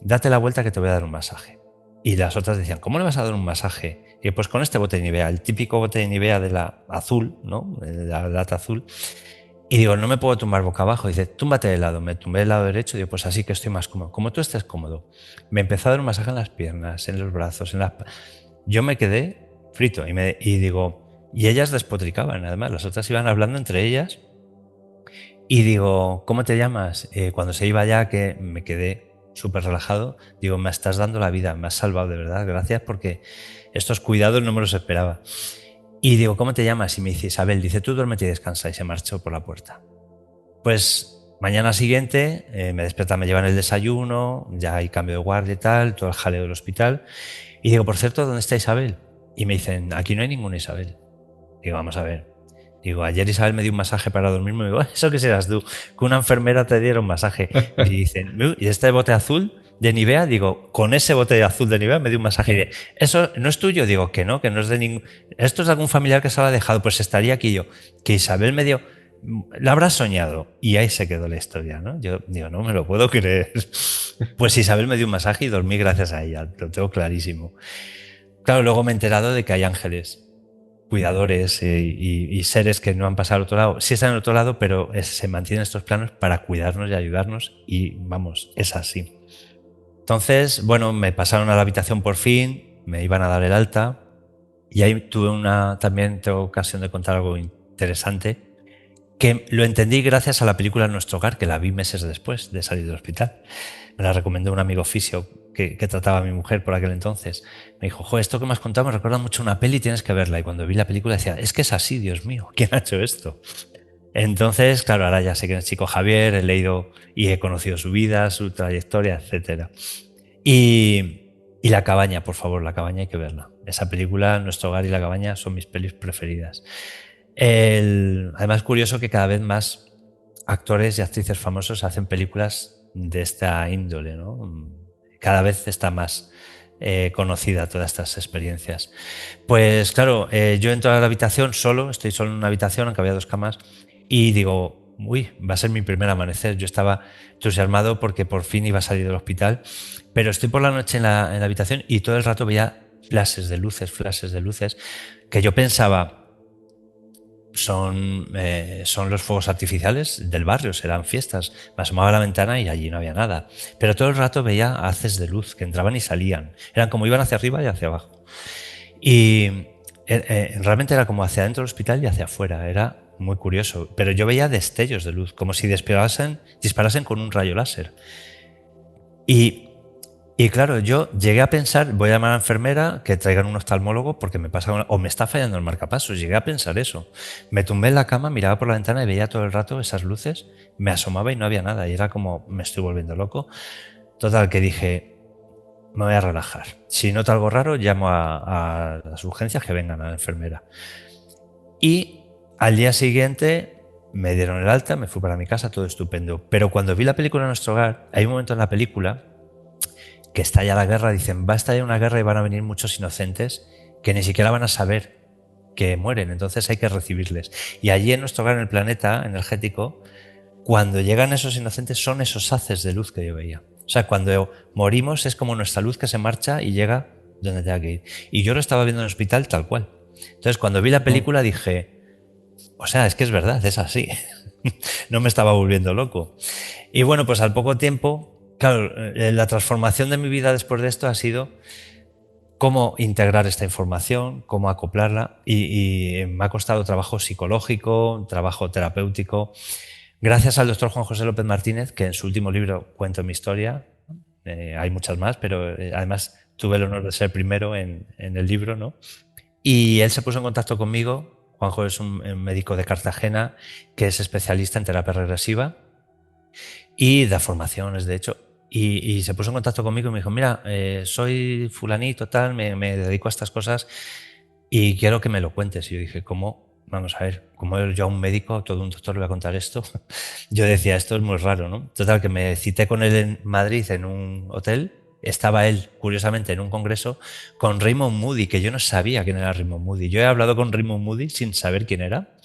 date la vuelta que te voy a dar un masaje. Y las otras decían, ¿cómo le vas a dar un masaje? Y pues con este bote de Nivea, el típico bote de Nivea de la azul, ¿no? De la lata azul. Y digo, no me puedo tumbar boca abajo. Dice, túmbate de lado. Me tumbé del lado derecho. Digo, pues así que estoy más cómodo. Como tú estés cómodo. Me empezó a dar un masaje en las piernas, en los brazos, en las... Yo me quedé frito y digo, y ellas despotricaban, además, las otras iban hablando entre ellas. Y digo, ¿cómo te llamas? Cuando se iba ya, que me quedé súper relajado, digo, me estás dando la vida, me has salvado de verdad, gracias, porque estos cuidados no me los esperaba. Y digo, ¿cómo te llamas? Y me dice Isabel, dice, tú duérmete y descansa, y se marchó por la puerta. Pues mañana siguiente me despiertan, me llevan el desayuno, ya hay cambio de guardia y tal, todo el jaleo del hospital. Y digo, por cierto, ¿dónde está Isabel? Y me dicen, aquí no hay ninguna Isabel. Digo, vamos a ver. Digo, ayer Isabel me dio un masaje para dormirme. Me digo, ¿eso qué serás tú? Que una enfermera te diera un masaje. Y dicen, ¿y este bote azul de Nivea? Digo, con ese bote azul de Nivea me dio un masaje. Y de, ¿eso no es tuyo? Digo, que no es de ningún... ¿Esto es de algún familiar que se lo ha dejado? Pues estaría aquí yo. Que Isabel me dio... La habrás soñado. Y ahí se quedó la historia, ¿no? Yo digo, no me lo puedo creer. Pues Isabel me dio un masaje y dormí gracias a ella. Lo tengo clarísimo. Claro, luego me he enterado de que hay ángeles cuidadores y seres que no han pasado al otro lado. Sí están al otro lado, pero se mantienen estos planos para cuidarnos y ayudarnos y vamos, es así. Entonces, bueno, me pasaron a la habitación por fin, me iban a dar el alta y ahí también tengo ocasión de contar algo interesante que lo entendí gracias a la película Nuestro Hogar, que la vi meses después de salir del hospital. Me la recomendó un amigo fisio que trataba a mi mujer por aquel entonces. Me dijo, jo, esto que me has contado me recuerda mucho a una peli, tienes que verla. Y cuando vi la película decía, es que es así, Dios mío, ¿quién ha hecho esto? Entonces, claro, ahora ya sé que es el chico Javier, he leído y he conocido su vida, su trayectoria, etc. Y La Cabaña, por favor, La Cabaña hay que verla. Esa película, Nuestro Hogar y La Cabaña son mis pelis preferidas. Además, es curioso que cada vez más actores y actrices famosos hacen películas de esta índole, ¿no? Cada vez está más conocida todas estas experiencias. Pues claro, yo entro a la habitación solo, estoy solo en una habitación, aunque había 2 camas, y digo, uy, va a ser mi primer amanecer. Yo estaba entusiasmado porque por fin iba a salir del hospital, pero estoy por la noche en la habitación y todo el rato veía flashes de luces, que yo pensaba, son los fuegos artificiales del barrio, serán fiestas. Me asomaba a la ventana y allí no había nada. Pero todo el rato veía haces de luz que entraban y salían. Eran como iban hacia arriba y hacia abajo. Y realmente era como hacia adentro del hospital y hacia afuera. Era muy curioso. Pero yo veía destellos de luz, como si disparasen con un rayo láser. Y claro, yo llegué a pensar, voy a llamar a la enfermera que traigan un oftalmólogo porque me pasa o me está fallando el marcapasos. Llegué a pensar eso. Me tumbé en la cama, miraba por la ventana y veía todo el rato esas luces, me asomaba y no había nada. Y era como, me estoy volviendo loco. Total, que dije, me voy a relajar. Si noto algo raro, llamo a las urgencias que vengan a la enfermera. Y al día siguiente me dieron el alta, me fui para mi casa, todo estupendo. Pero cuando vi la película Nuestro Hogar, hay un momento en la película que estalla la guerra, dicen, va a estallar una guerra y van a venir muchos inocentes que ni siquiera van a saber que mueren, entonces hay que recibirles. Y allí en Nuestro Hogar, en el planeta energético, cuando llegan esos inocentes son esos haces de luz que yo veía. O sea, cuando morimos es como nuestra luz que se marcha y llega donde tenga que ir. Y yo lo estaba viendo en el hospital tal cual. Entonces, cuando vi la película dije, o sea, es que es verdad, es así. No me estaba volviendo loco. Y bueno, pues al poco tiempo, claro, la transformación de mi vida después de esto ha sido cómo integrar esta información, cómo acoplarla y me ha costado trabajo psicológico, trabajo terapéutico. Gracias al doctor Juan José López Martínez, que en su último libro cuenta mi historia, hay muchas más, pero además tuve el honor de ser primero en el libro, ¿no? Y él se puso en contacto conmigo. Juanjo es un médico de Cartagena que es especialista en terapia regresiva y da formaciones, de hecho. Y se puso en contacto conmigo y me dijo, mira, soy fulanito, tal, me dedico a estas cosas y quiero que me lo cuentes. Y yo dije, ¿cómo? Vamos a ver, como yo a un médico, todo un doctor le voy a contar esto. Yo decía, esto es muy raro, ¿no? Total, que me cité con él en Madrid en un hotel. Estaba él, curiosamente, en un congreso con Raymond Moody, que yo no sabía quién era Raymond Moody. Yo he hablado con Raymond Moody sin saber quién era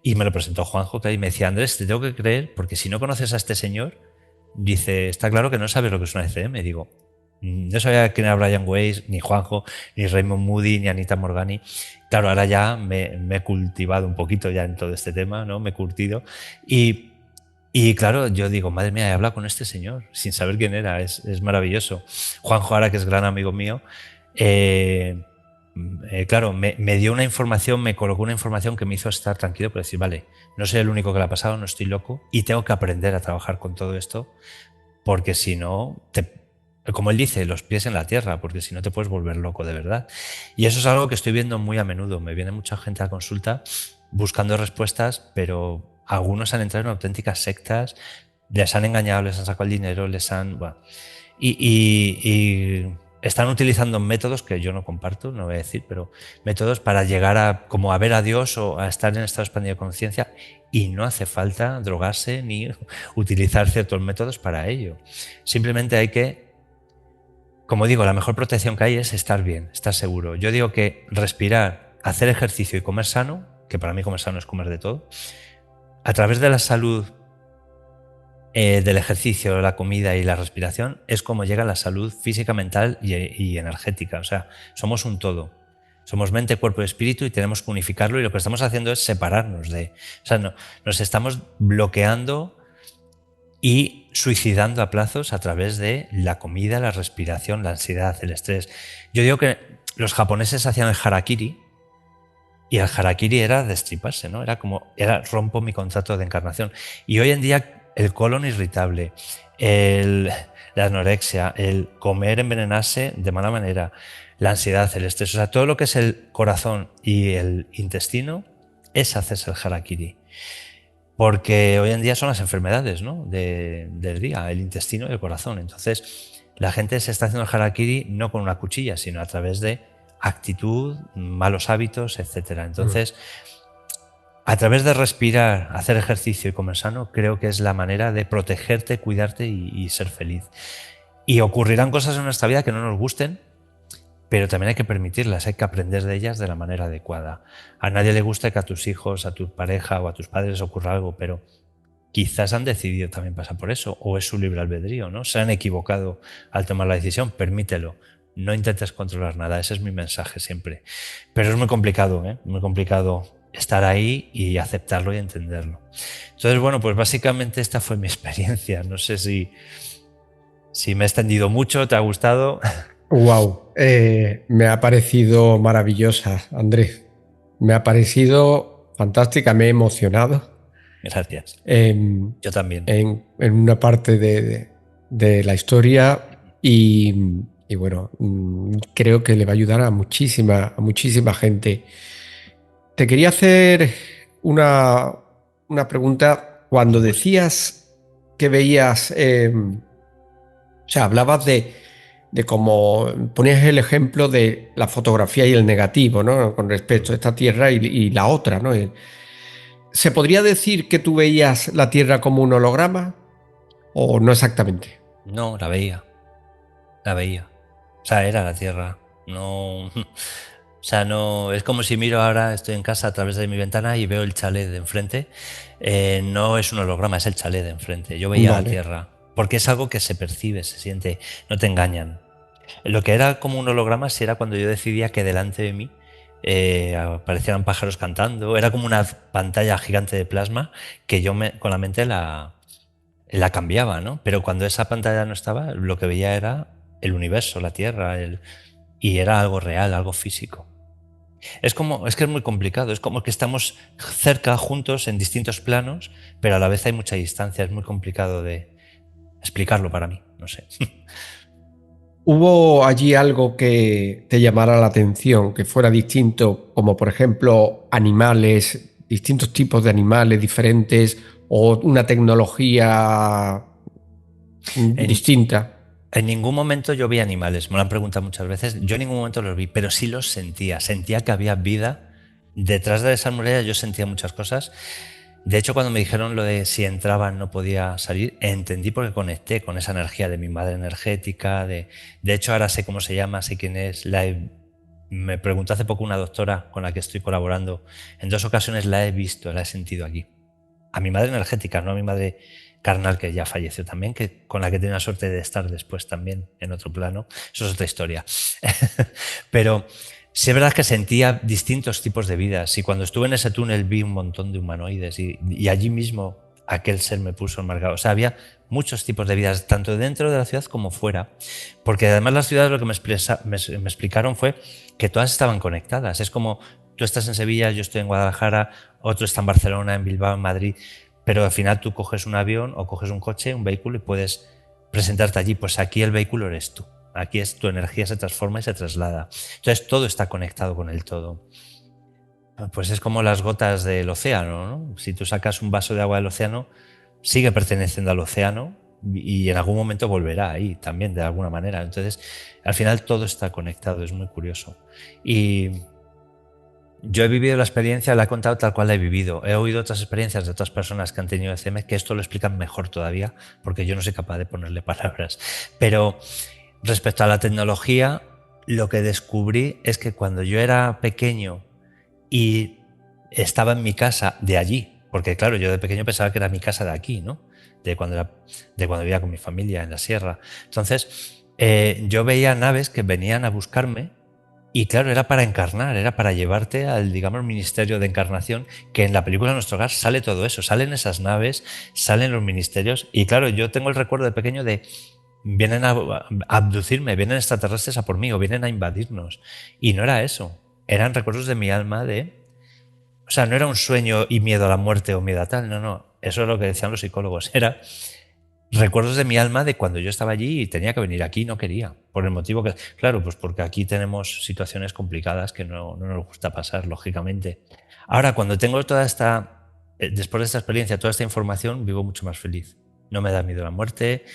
y me lo presentó Juanjo, que me decía, Andrés, te tengo que creer porque si no conoces a este señor, dice, está claro que no sabes lo que es una ECM. Digo, No sabía quién era Brian Weiss, ni Juanjo, ni Raymond Moody, ni Anita Morgani. Claro, ahora ya me he cultivado un poquito ya en todo este tema, ¿no? Me he curtido. Y claro, yo digo, madre mía, he hablado con este señor sin saber quién era, es maravilloso. Juanjo, ahora que es gran amigo mío, claro, me dio una información, me colocó una información que me hizo estar tranquilo, por decir, vale, no soy el único que le ha pasado, no estoy loco y tengo que aprender a trabajar con todo esto, porque si no, como él dice, los pies en la tierra, porque si no te puedes volver loco de verdad. Y eso es algo que estoy viendo muy a menudo. Me viene mucha gente a consulta buscando respuestas, pero algunos han entrado en auténticas sectas, les han engañado, les han sacado el dinero, les han... Bueno, y están utilizando métodos que yo no comparto, no voy a decir, pero métodos para llegar a como a ver a Dios o a estar en estado expandido de conciencia, y no hace falta drogarse ni utilizar ciertos métodos para ello. Simplemente hay que, como digo, la mejor protección que hay es estar bien, estar seguro. Yo digo que respirar, hacer ejercicio y comer sano, que para mí comer sano es comer de todo, a través de la salud, del ejercicio, la comida y la respiración, es como llega la salud física, mental y energética. O sea, somos un todo. Somos mente, cuerpo y espíritu y tenemos que unificarlo, y lo que estamos haciendo es separarnos de... O sea, no, nos estamos bloqueando y suicidando a plazos a través de la comida, la respiración, la ansiedad, el estrés. Yo digo que los japoneses hacían el harakiri, y el harakiri era destriparse, ¿no? Era rompo mi contrato de encarnación. Y hoy en día el colon irritable, la anorexia, el comer, envenenarse de mala manera, la ansiedad, el estrés, o sea, todo lo que es el corazón y el intestino es hacerse el harakiri. Porque hoy en día son las enfermedades, ¿no? del día, el intestino y el corazón. Entonces, la gente se está haciendo el harakiri no con una cuchilla, sino a través de actitud, malos hábitos, etc. Entonces, a través de respirar, hacer ejercicio y comer sano, creo que es la manera de protegerte, cuidarte y ser feliz. Y ocurrirán cosas en nuestra vida que no nos gusten, pero también hay que permitirlas, hay que aprender de ellas de la manera adecuada. A nadie le gusta que a tus hijos, a tu pareja o a tus padres ocurra algo, pero quizás han decidido también pasar por eso, o es su libre albedrío, ¿no? Se han equivocado al tomar la decisión, permítelo. No intentes controlar nada, ese es mi mensaje siempre. Pero es muy complicado, ¿eh? Muy complicado estar ahí y aceptarlo y entenderlo. Entonces, bueno, pues básicamente esta fue mi experiencia. No sé si me he extendido mucho, ¿te ha gustado? Wow, me ha parecido maravillosa, Andrés. Me ha parecido fantástica, me he emocionado. Gracias. En, Yo también. en una parte de la historia y bueno, creo que le va a ayudar a muchísima gente. Te quería hacer una, una pregunta. Cuando Pues, decías que veías, o sea, hablabas de cómo ponías el ejemplo de la fotografía y el negativo, ¿no? Con respecto a esta Tierra y la otra, ¿no? ¿Se podría decir que tú veías la Tierra como un holograma o no exactamente? no, la veía. La veía. O sea, era la Tierra. No. O sea, no. Es como si miro ahora, estoy en casa a través de mi ventana y veo el chalet de enfrente. No es un holograma, es el chalet de enfrente. Yo veía la Vale. Tierra. Porque es algo que se percibe, se siente. No te engañan. Lo que era como un holograma sí era cuando yo decidía que delante de mí aparecieran pájaros cantando. Era como una pantalla gigante de plasma que yo con la mente la cambiaba, ¿no? Pero cuando esa pantalla no estaba, lo que veía era el universo, la Tierra, y era algo real, algo físico. Es que es muy complicado, es como que estamos cerca, juntos, en distintos planos, pero a la vez hay mucha distancia, es muy complicado de explicarlo para mí, no sé. ¿Hubo allí algo que te llamara la atención, que fuera distinto, como por ejemplo animales, distintos tipos de animales diferentes o una tecnología En, distinta? en ningún momento yo vi animales, me lo han preguntado muchas veces, yo en ningún momento los vi, pero sí los sentía, sentía que había vida. Detrás de esa muralla yo sentía muchas cosas. De hecho, cuando me dijeron lo de si entraban no podía salir, entendí porque conecté con esa energía de mi madre energética. De hecho, ahora sé cómo se llama, sé quién es. Me preguntó hace poco una doctora con la que estoy colaborando. En 2 ocasiones la he visto, la he sentido aquí. A mi madre energética, no a mi madre carnal que ya falleció también, con la que tenía la suerte de estar después también en otro plano. Eso es otra historia. Pero sí es verdad que sentía distintos tipos de vidas y cuando estuve en ese túnel vi un montón de humanoides y allí mismo aquel ser me puso enmarcado. O sea, había muchos tipos de vidas, tanto dentro de la ciudad como fuera. Porque además las ciudades lo que me explicaron fue que todas estaban conectadas. Es como tú estás en Sevilla, yo estoy en Guadalajara, otro está en Barcelona, en Bilbao, en Madrid, pero al final tú coges un avión o coges un coche, un vehículo y puedes presentarte allí. Pues aquí el vehículo eres tú. Aquí es tu energía se transforma y se traslada. Entonces todo está conectado con el todo. Pues es como las gotas del océano, ¿no? Si tú sacas un vaso de agua del océano, sigue perteneciendo al océano y en algún momento volverá ahí también, de alguna manera. Entonces, al final todo está conectado, es muy curioso. Y yo he vivido la experiencia, la he contado tal cual la he vivido. He oído otras experiencias de otras personas que han tenido ECM que esto lo explican mejor todavía, porque yo no soy capaz de ponerle palabras. Pero respecto a la tecnología, lo que descubrí es que cuando yo era pequeño y estaba en mi casa de allí, porque claro, yo de pequeño pensaba que era mi casa de aquí, ¿no? De cuando vivía con mi familia en la sierra. Entonces, yo veía naves que venían a buscarme y claro, era para encarnar, era para llevarte al, digamos, ministerio de encarnación, que en la película Nuestro Hogar sale todo eso, salen esas naves, salen los ministerios y claro, yo tengo el recuerdo de pequeño de vienen a abducirme, vienen extraterrestres a por mí o vienen a invadirnos y no era eso. Eran recuerdos de mi alma o sea, no era un sueño y miedo a la muerte o miedo a tal, no. Eso es lo que decían los psicólogos. Era recuerdos de mi alma de cuando yo estaba allí y tenía que venir aquí y no quería. Por el motivo que, claro, pues porque aquí tenemos situaciones complicadas que no nos gusta pasar, lógicamente. Ahora, cuando tengo después de esta experiencia, toda esta información, vivo mucho más feliz. No me da miedo a la muerte,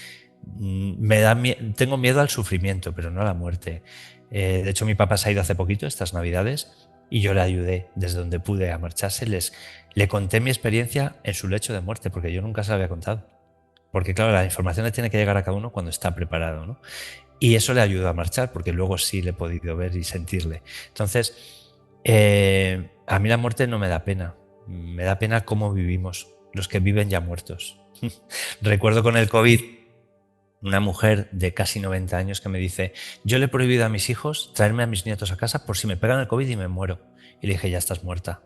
tengo miedo al sufrimiento, pero no a la muerte. De hecho, mi papá se ha ido hace poquito, estas Navidades, y yo le ayudé desde donde pude a marcharse. Le conté mi experiencia en su lecho de muerte, porque yo nunca se la había contado. Porque claro, la información le tiene que llegar a cada uno cuando está preparado, ¿no? Y eso le ayudó a marchar, porque luego sí le he podido ver y sentirle. Entonces, a mí la muerte no me da pena. Me da pena cómo vivimos, los que viven ya muertos. Recuerdo con el COVID una mujer de casi 90 años que me dice: yo le he prohibido a mis hijos traerme a mis nietos a casa por si me pegan el COVID y me muero. Y le dije: ya estás muerta.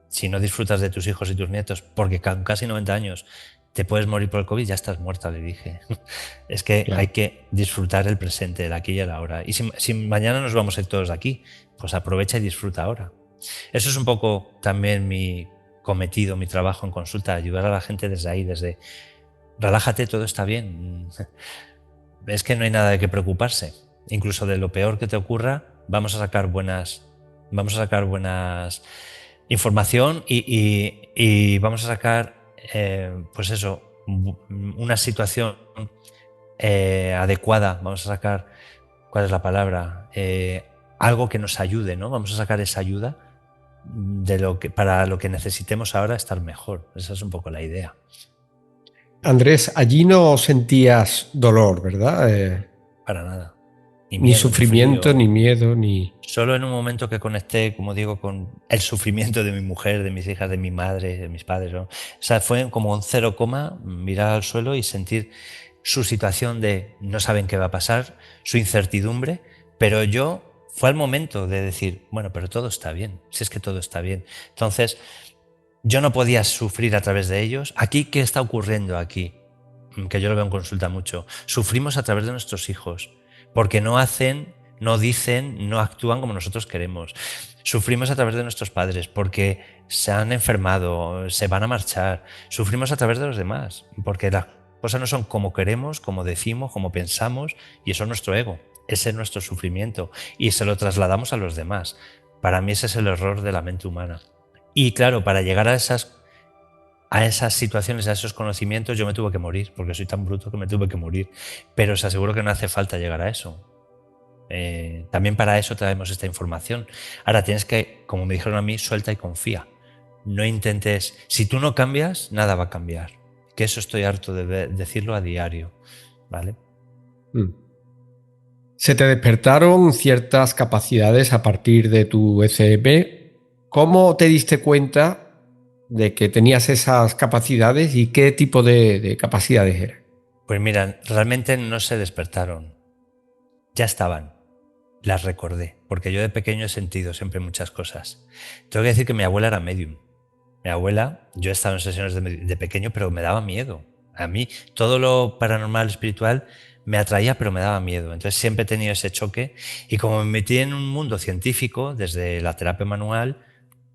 Si no disfrutas de tus hijos y tus nietos porque con casi 90 años te puedes morir por el COVID, ya estás muerta, le dije. Es que claro, hay que disfrutar el presente, el aquí y el ahora. Y si mañana nos vamos a ir todos de aquí, pues aprovecha y disfruta ahora. Eso es un poco también mi cometido, mi trabajo en consulta, ayudar a la gente desde ahí, desde relájate, todo está bien. Es que no hay nada de qué preocuparse. Incluso de lo peor que te ocurra, vamos a sacar buenas información y vamos a sacar, pues eso, una situación adecuada. Vamos a sacar, ¿cuál es la palabra? Algo que nos ayude, ¿no? Vamos a sacar esa ayuda para lo que necesitemos ahora estar mejor. Esa es un poco la idea. Andrés, allí no sentías dolor, ¿verdad? Para nada. Ni sufrimiento, ni miedo, ni... Solo en un momento que conecté, como digo, con el sufrimiento de mi mujer, de mis hijas, de mi madre, de mis padres, ¿no? O sea, fue como un 0, mirar al suelo y sentir su situación de no saben qué va a pasar, su incertidumbre, pero fue el momento de decir, bueno, pero todo está bien, si es que todo está bien. Entonces, yo no podía sufrir a través de ellos. Aquí, ¿qué está ocurriendo aquí? Que yo lo veo en consulta mucho. Sufrimos a través de nuestros hijos, porque no hacen, no dicen, no actúan como nosotros queremos. Sufrimos a través de nuestros padres, porque se han enfermado, se van a marchar. Sufrimos a través de los demás, porque las cosas no son como queremos, como decimos, como pensamos, y eso es nuestro ego, ese es nuestro sufrimiento, y se lo trasladamos a los demás. Para mí ese es el error de la mente humana. Y claro, para llegar a esas situaciones, a esos conocimientos, yo me tuve que morir, porque soy tan bruto que me tuve que morir. Pero os aseguro que no hace falta llegar a eso. También para eso traemos esta información. Ahora tienes que, como me dijeron a mí, suelta y confía. No intentes, si tú no cambias, nada va a cambiar. Que eso estoy harto de decirlo a diario, ¿vale? Se te despertaron ciertas capacidades a partir de tu ECM. ¿Cómo te diste cuenta de que tenías esas capacidades y qué tipo de capacidades eran? Pues mira, realmente no se despertaron, ya estaban. Las recordé, porque yo de pequeño he sentido siempre muchas cosas. Tengo que decir que mi abuela era medium. Mi abuela, yo he estado en sesiones de pequeño, pero me daba miedo. A mí todo lo paranormal, espiritual, me atraía, pero me daba miedo. Entonces siempre he tenido ese choque y como me metí en un mundo científico, desde la terapia manual,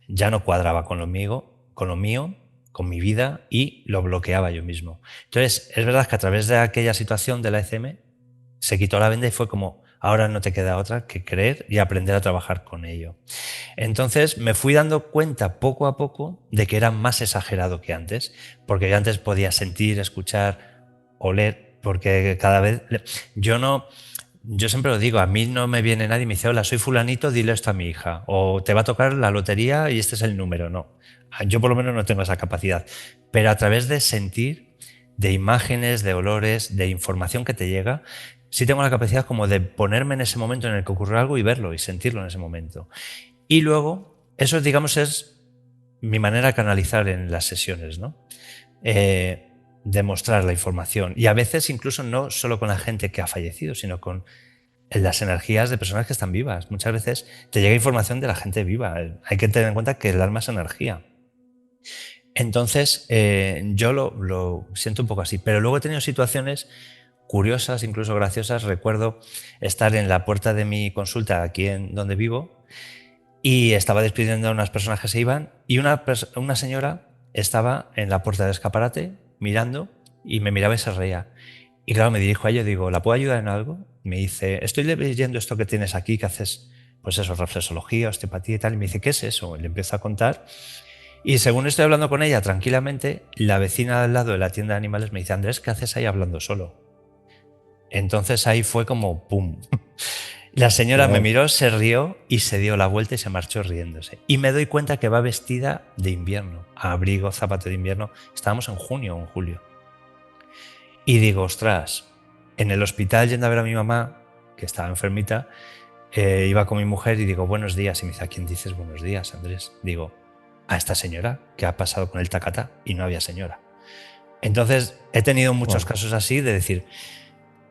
ya no cuadraba con lo mío, con mi vida y lo bloqueaba yo mismo. Entonces es verdad que a través de aquella situación de la ECM se quitó la venda y fue como, ahora no te queda otra que creer y aprender a trabajar con ello. Entonces me fui dando cuenta poco a poco de que era más exagerado que antes, porque yo antes podía sentir, escuchar, oler, porque cada vez yo siempre lo digo, a mí no me viene nadie y me dice, hola, soy fulanito, dile esto a mi hija, o te va a tocar la lotería y este es el número. No, yo por lo menos no tengo esa capacidad, pero a través de sentir, de imágenes, de olores, de información que te llega, sí tengo la capacidad como de ponerme en ese momento en el que ocurre algo y verlo y sentirlo en ese momento. Y luego, eso digamos es mi manera de canalizar en las sesiones, ¿no? Demostrar la información. Y a veces incluso no solo con la gente que ha fallecido, sino con las energías de personas que están vivas. Muchas veces te llega información de la gente viva. Hay que tener en cuenta que el alma es energía. Entonces, yo lo siento un poco así. Pero luego he tenido situaciones curiosas, incluso graciosas. Recuerdo estar en la puerta de mi consulta aquí en donde vivo y estaba despidiendo a unas personas que se iban y una señora estaba en la puerta del escaparate mirando y me miraba y se reía. Y claro, me dirijo a ella y digo, ¿la puedo ayudar en algo? Me dice, estoy leyendo esto que tienes aquí, que haces, pues eso, reflexología, osteopatía y tal. Y me dice, ¿qué es eso? Y le empiezo a contar. Y según estoy hablando con ella tranquilamente, la vecina al lado de la tienda de animales me dice, Andrés, ¿qué haces ahí hablando solo? Entonces ahí fue como ¡pum! La señora me miró, se rió y se dio la vuelta y se marchó riéndose. Y me doy cuenta que va vestida de invierno, abrigo, zapato de invierno. Estábamos en junio o en julio. Y digo, ostras, en el hospital yendo a ver a mi mamá, que estaba enfermita, iba con mi mujer y digo, buenos días. Y me dice, ¿a quién dices buenos días, Andrés? Digo, a esta señora que ha pasado con el tacatá y no había señora. Entonces he tenido muchos casos así de decir,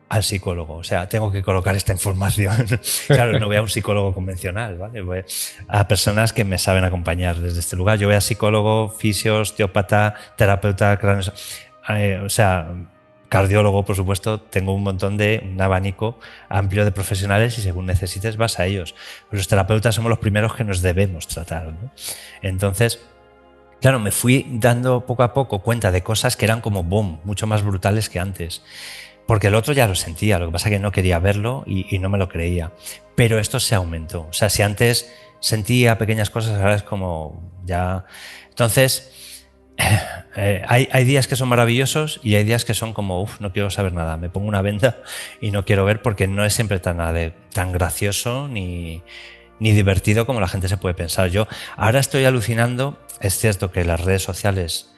al psicólogo, o sea, tengo que colocar esta información. Claro, no voy a un psicólogo convencional, ¿vale? Voy a personas que me saben acompañar desde este lugar. Yo voy a psicólogo, fisio, osteópata, terapeuta, o sea, cardiólogo, por supuesto. Tengo un abanico amplio de profesionales y según necesites vas a ellos. Los terapeutas somos los primeros que nos debemos tratar, ¿no? Entonces, claro, me fui dando poco a poco cuenta de cosas que eran como boom, mucho más brutales que antes. Porque el otro ya lo sentía, lo que pasa es que no quería verlo y no me lo creía. Pero esto se aumentó. O sea, si antes sentía pequeñas cosas, ahora es como ya... Entonces, hay días que son maravillosos y hay días que son como, uff, no quiero saber nada. Me pongo una venda y no quiero ver porque no es siempre tan gracioso ni divertido como la gente se puede pensar. Yo ahora estoy alucinando, es cierto que las redes sociales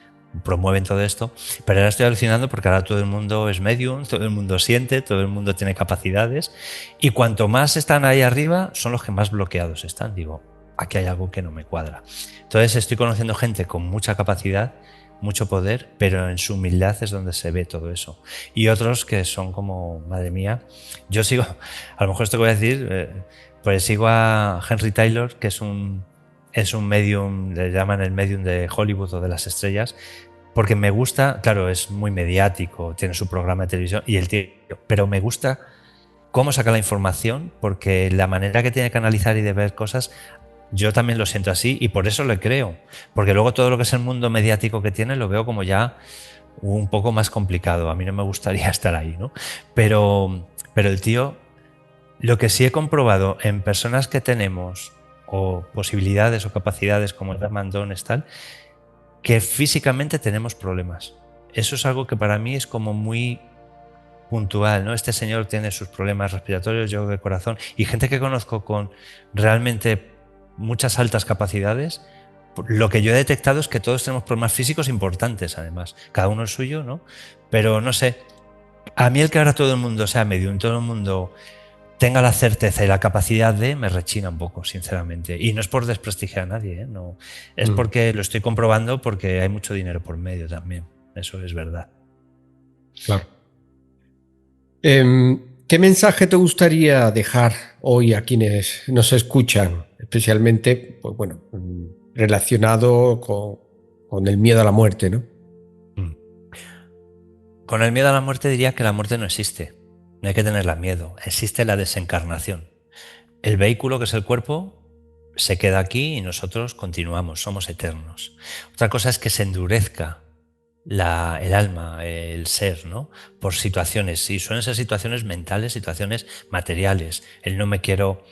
promueven todo esto, pero ahora estoy alucinando porque ahora todo el mundo es medium, todo el mundo siente, todo el mundo tiene capacidades y cuanto más están ahí arriba son los que más bloqueados están. Digo, aquí hay algo que no me cuadra. Entonces estoy conociendo gente con mucha capacidad, mucho poder, pero en su humildad es donde se ve todo eso. Y otros que son como, madre mía, yo sigo, a lo mejor esto que voy a decir, pues sigo a Henry Taylor, que es un medium, le llaman el medium de Hollywood o de las estrellas, porque me gusta, claro, es muy mediático, tiene su programa de televisión y el tío, pero me gusta cómo saca la información, porque la manera que tiene de canalizar y de ver cosas, yo también lo siento así y por eso le creo, porque luego todo lo que es el mundo mediático que tiene lo veo como ya un poco más complicado. A mí no me gustaría estar ahí, ¿no? Pero el tío, lo que sí he comprobado en personas que tenemos o posibilidades o capacidades como el Mandones tal, que físicamente tenemos problemas. Eso es algo que para mí es como muy puntual, ¿no? Este señor tiene sus problemas respiratorios, yo de corazón, y gente que conozco con realmente muchas altas capacidades. Lo que yo he detectado es que todos tenemos problemas físicos importantes, además, cada uno el suyo, ¿no? Pero no sé, a mí el que ahora todo el mundo sea medium, todo el mundo tenga la certeza y la capacidad de, me rechina un poco, sinceramente. Y no es por desprestigiar a nadie, ¿eh? No, es porque lo estoy comprobando, porque hay mucho dinero por medio también. Eso es verdad. Claro. ¿Qué mensaje te gustaría dejar hoy a quienes nos escuchan, especialmente, pues bueno, relacionado con el miedo a la muerte, ¿no? Con el miedo a la muerte diría que la muerte no existe. No hay que tenerla miedo. Existe la desencarnación. El vehículo, que es el cuerpo, se queda aquí y nosotros continuamos, somos eternos. Otra cosa es que se endurezca el alma, el ser, ¿no? Por situaciones. Y suelen ser situaciones mentales, situaciones materiales. El no me quiero...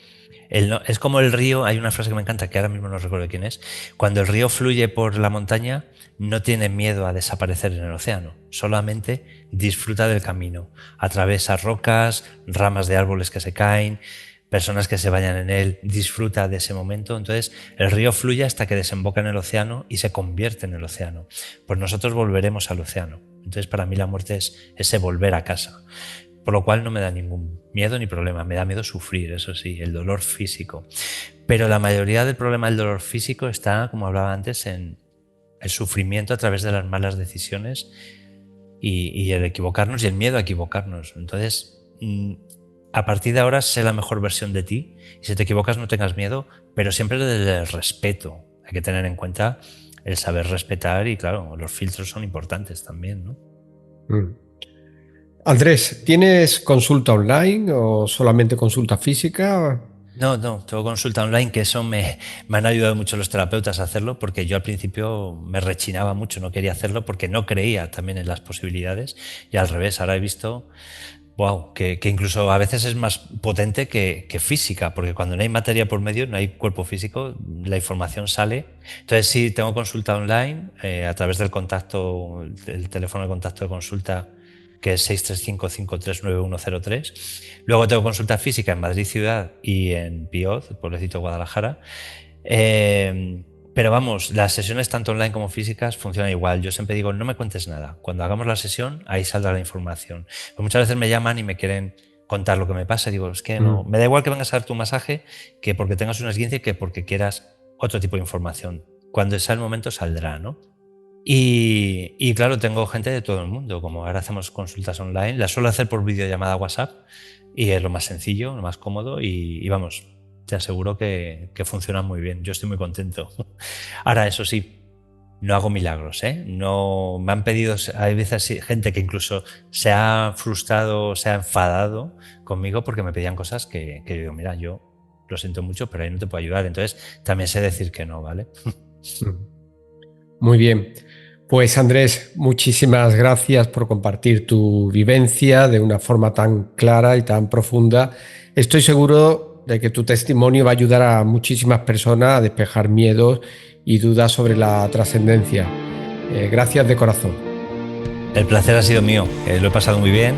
es como el río, hay una frase que me encanta, que ahora mismo no recuerdo quién es. Cuando el río fluye por la montaña, no tiene miedo a desaparecer en el océano, solamente disfruta del camino. Atraviesa rocas, ramas de árboles que se caen, personas que se vayan en él, disfruta de ese momento. Entonces el río fluye hasta que desemboca en el océano y se convierte en el océano. Pues nosotros volveremos al océano. Entonces para mí la muerte es ese volver a casa. Por lo cual no me da ningún miedo ni problema, me da miedo sufrir, eso sí, el dolor físico. Pero la mayoría del problema del dolor físico está, como hablaba antes, en el sufrimiento a través de las malas decisiones y el equivocarnos y el miedo a equivocarnos. Entonces, a partir de ahora, sé la mejor versión de ti y si te equivocas no tengas miedo, pero siempre desde el respeto. Hay que tener en cuenta el saber respetar y, claro, los filtros son importantes también, ¿no? Andrés, ¿tienes consulta online o solamente consulta física? No, tengo consulta online, que eso me han ayudado mucho los terapeutas a hacerlo, porque yo al principio me rechinaba mucho, no quería hacerlo porque no creía también en las posibilidades y al revés, ahora he visto que incluso a veces es más potente que física, porque cuando no hay materia por medio, no hay cuerpo físico, la información sale. Entonces sí, tengo consulta online a través del contacto, el teléfono de contacto de consulta, que es 635-539-103. Luego tengo consulta física en Madrid Ciudad y en Pioz, el pueblecito de Guadalajara. Pero vamos, las sesiones tanto online como físicas funcionan igual. Yo siempre digo, no me cuentes nada. Cuando hagamos la sesión, ahí saldrá la información. Pues muchas veces me llaman y me quieren contar lo que me pasa. Digo, es que no, me da igual que vengas a dar tu masaje, que porque tengas una esguince, que porque quieras otro tipo de información. Cuando sea el momento saldrá, ¿no? Y claro, tengo gente de todo el mundo, como ahora hacemos consultas online, las suelo hacer por videollamada WhatsApp y es lo más sencillo, lo más cómodo y vamos, te aseguro que funciona muy bien, yo estoy muy contento. Ahora, eso sí, no hago milagros, ¿eh? No, me han pedido, hay veces gente que incluso se ha frustrado, se ha enfadado conmigo porque me pedían cosas que yo digo, mira, yo lo siento mucho, pero ahí no te puedo ayudar, entonces también sé decir que no, ¿vale? Muy bien. Pues Andrés, muchísimas gracias por compartir tu vivencia de una forma tan clara y tan profunda. Estoy seguro de que tu testimonio va a ayudar a muchísimas personas a despejar miedos y dudas sobre la trascendencia. Gracias de corazón. El placer ha sido mío, lo he pasado muy bien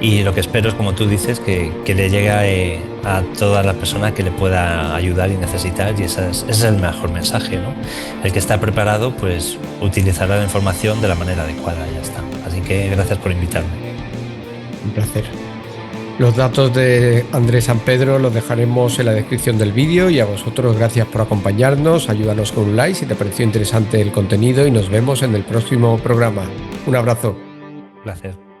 y lo que espero es, como tú dices, que le llegue a toda la persona que le pueda ayudar y necesitar, y ese es el mejor mensaje, ¿no? El que está preparado pues utilizará la información de la manera adecuada, ya está. Así que gracias por invitarme. Un placer. Los datos de Andrés San Pedro los dejaremos en la descripción del vídeo y a vosotros gracias por acompañarnos, ayúdanos con un like si te pareció interesante el contenido y nos vemos en el próximo programa. Un abrazo. Placer.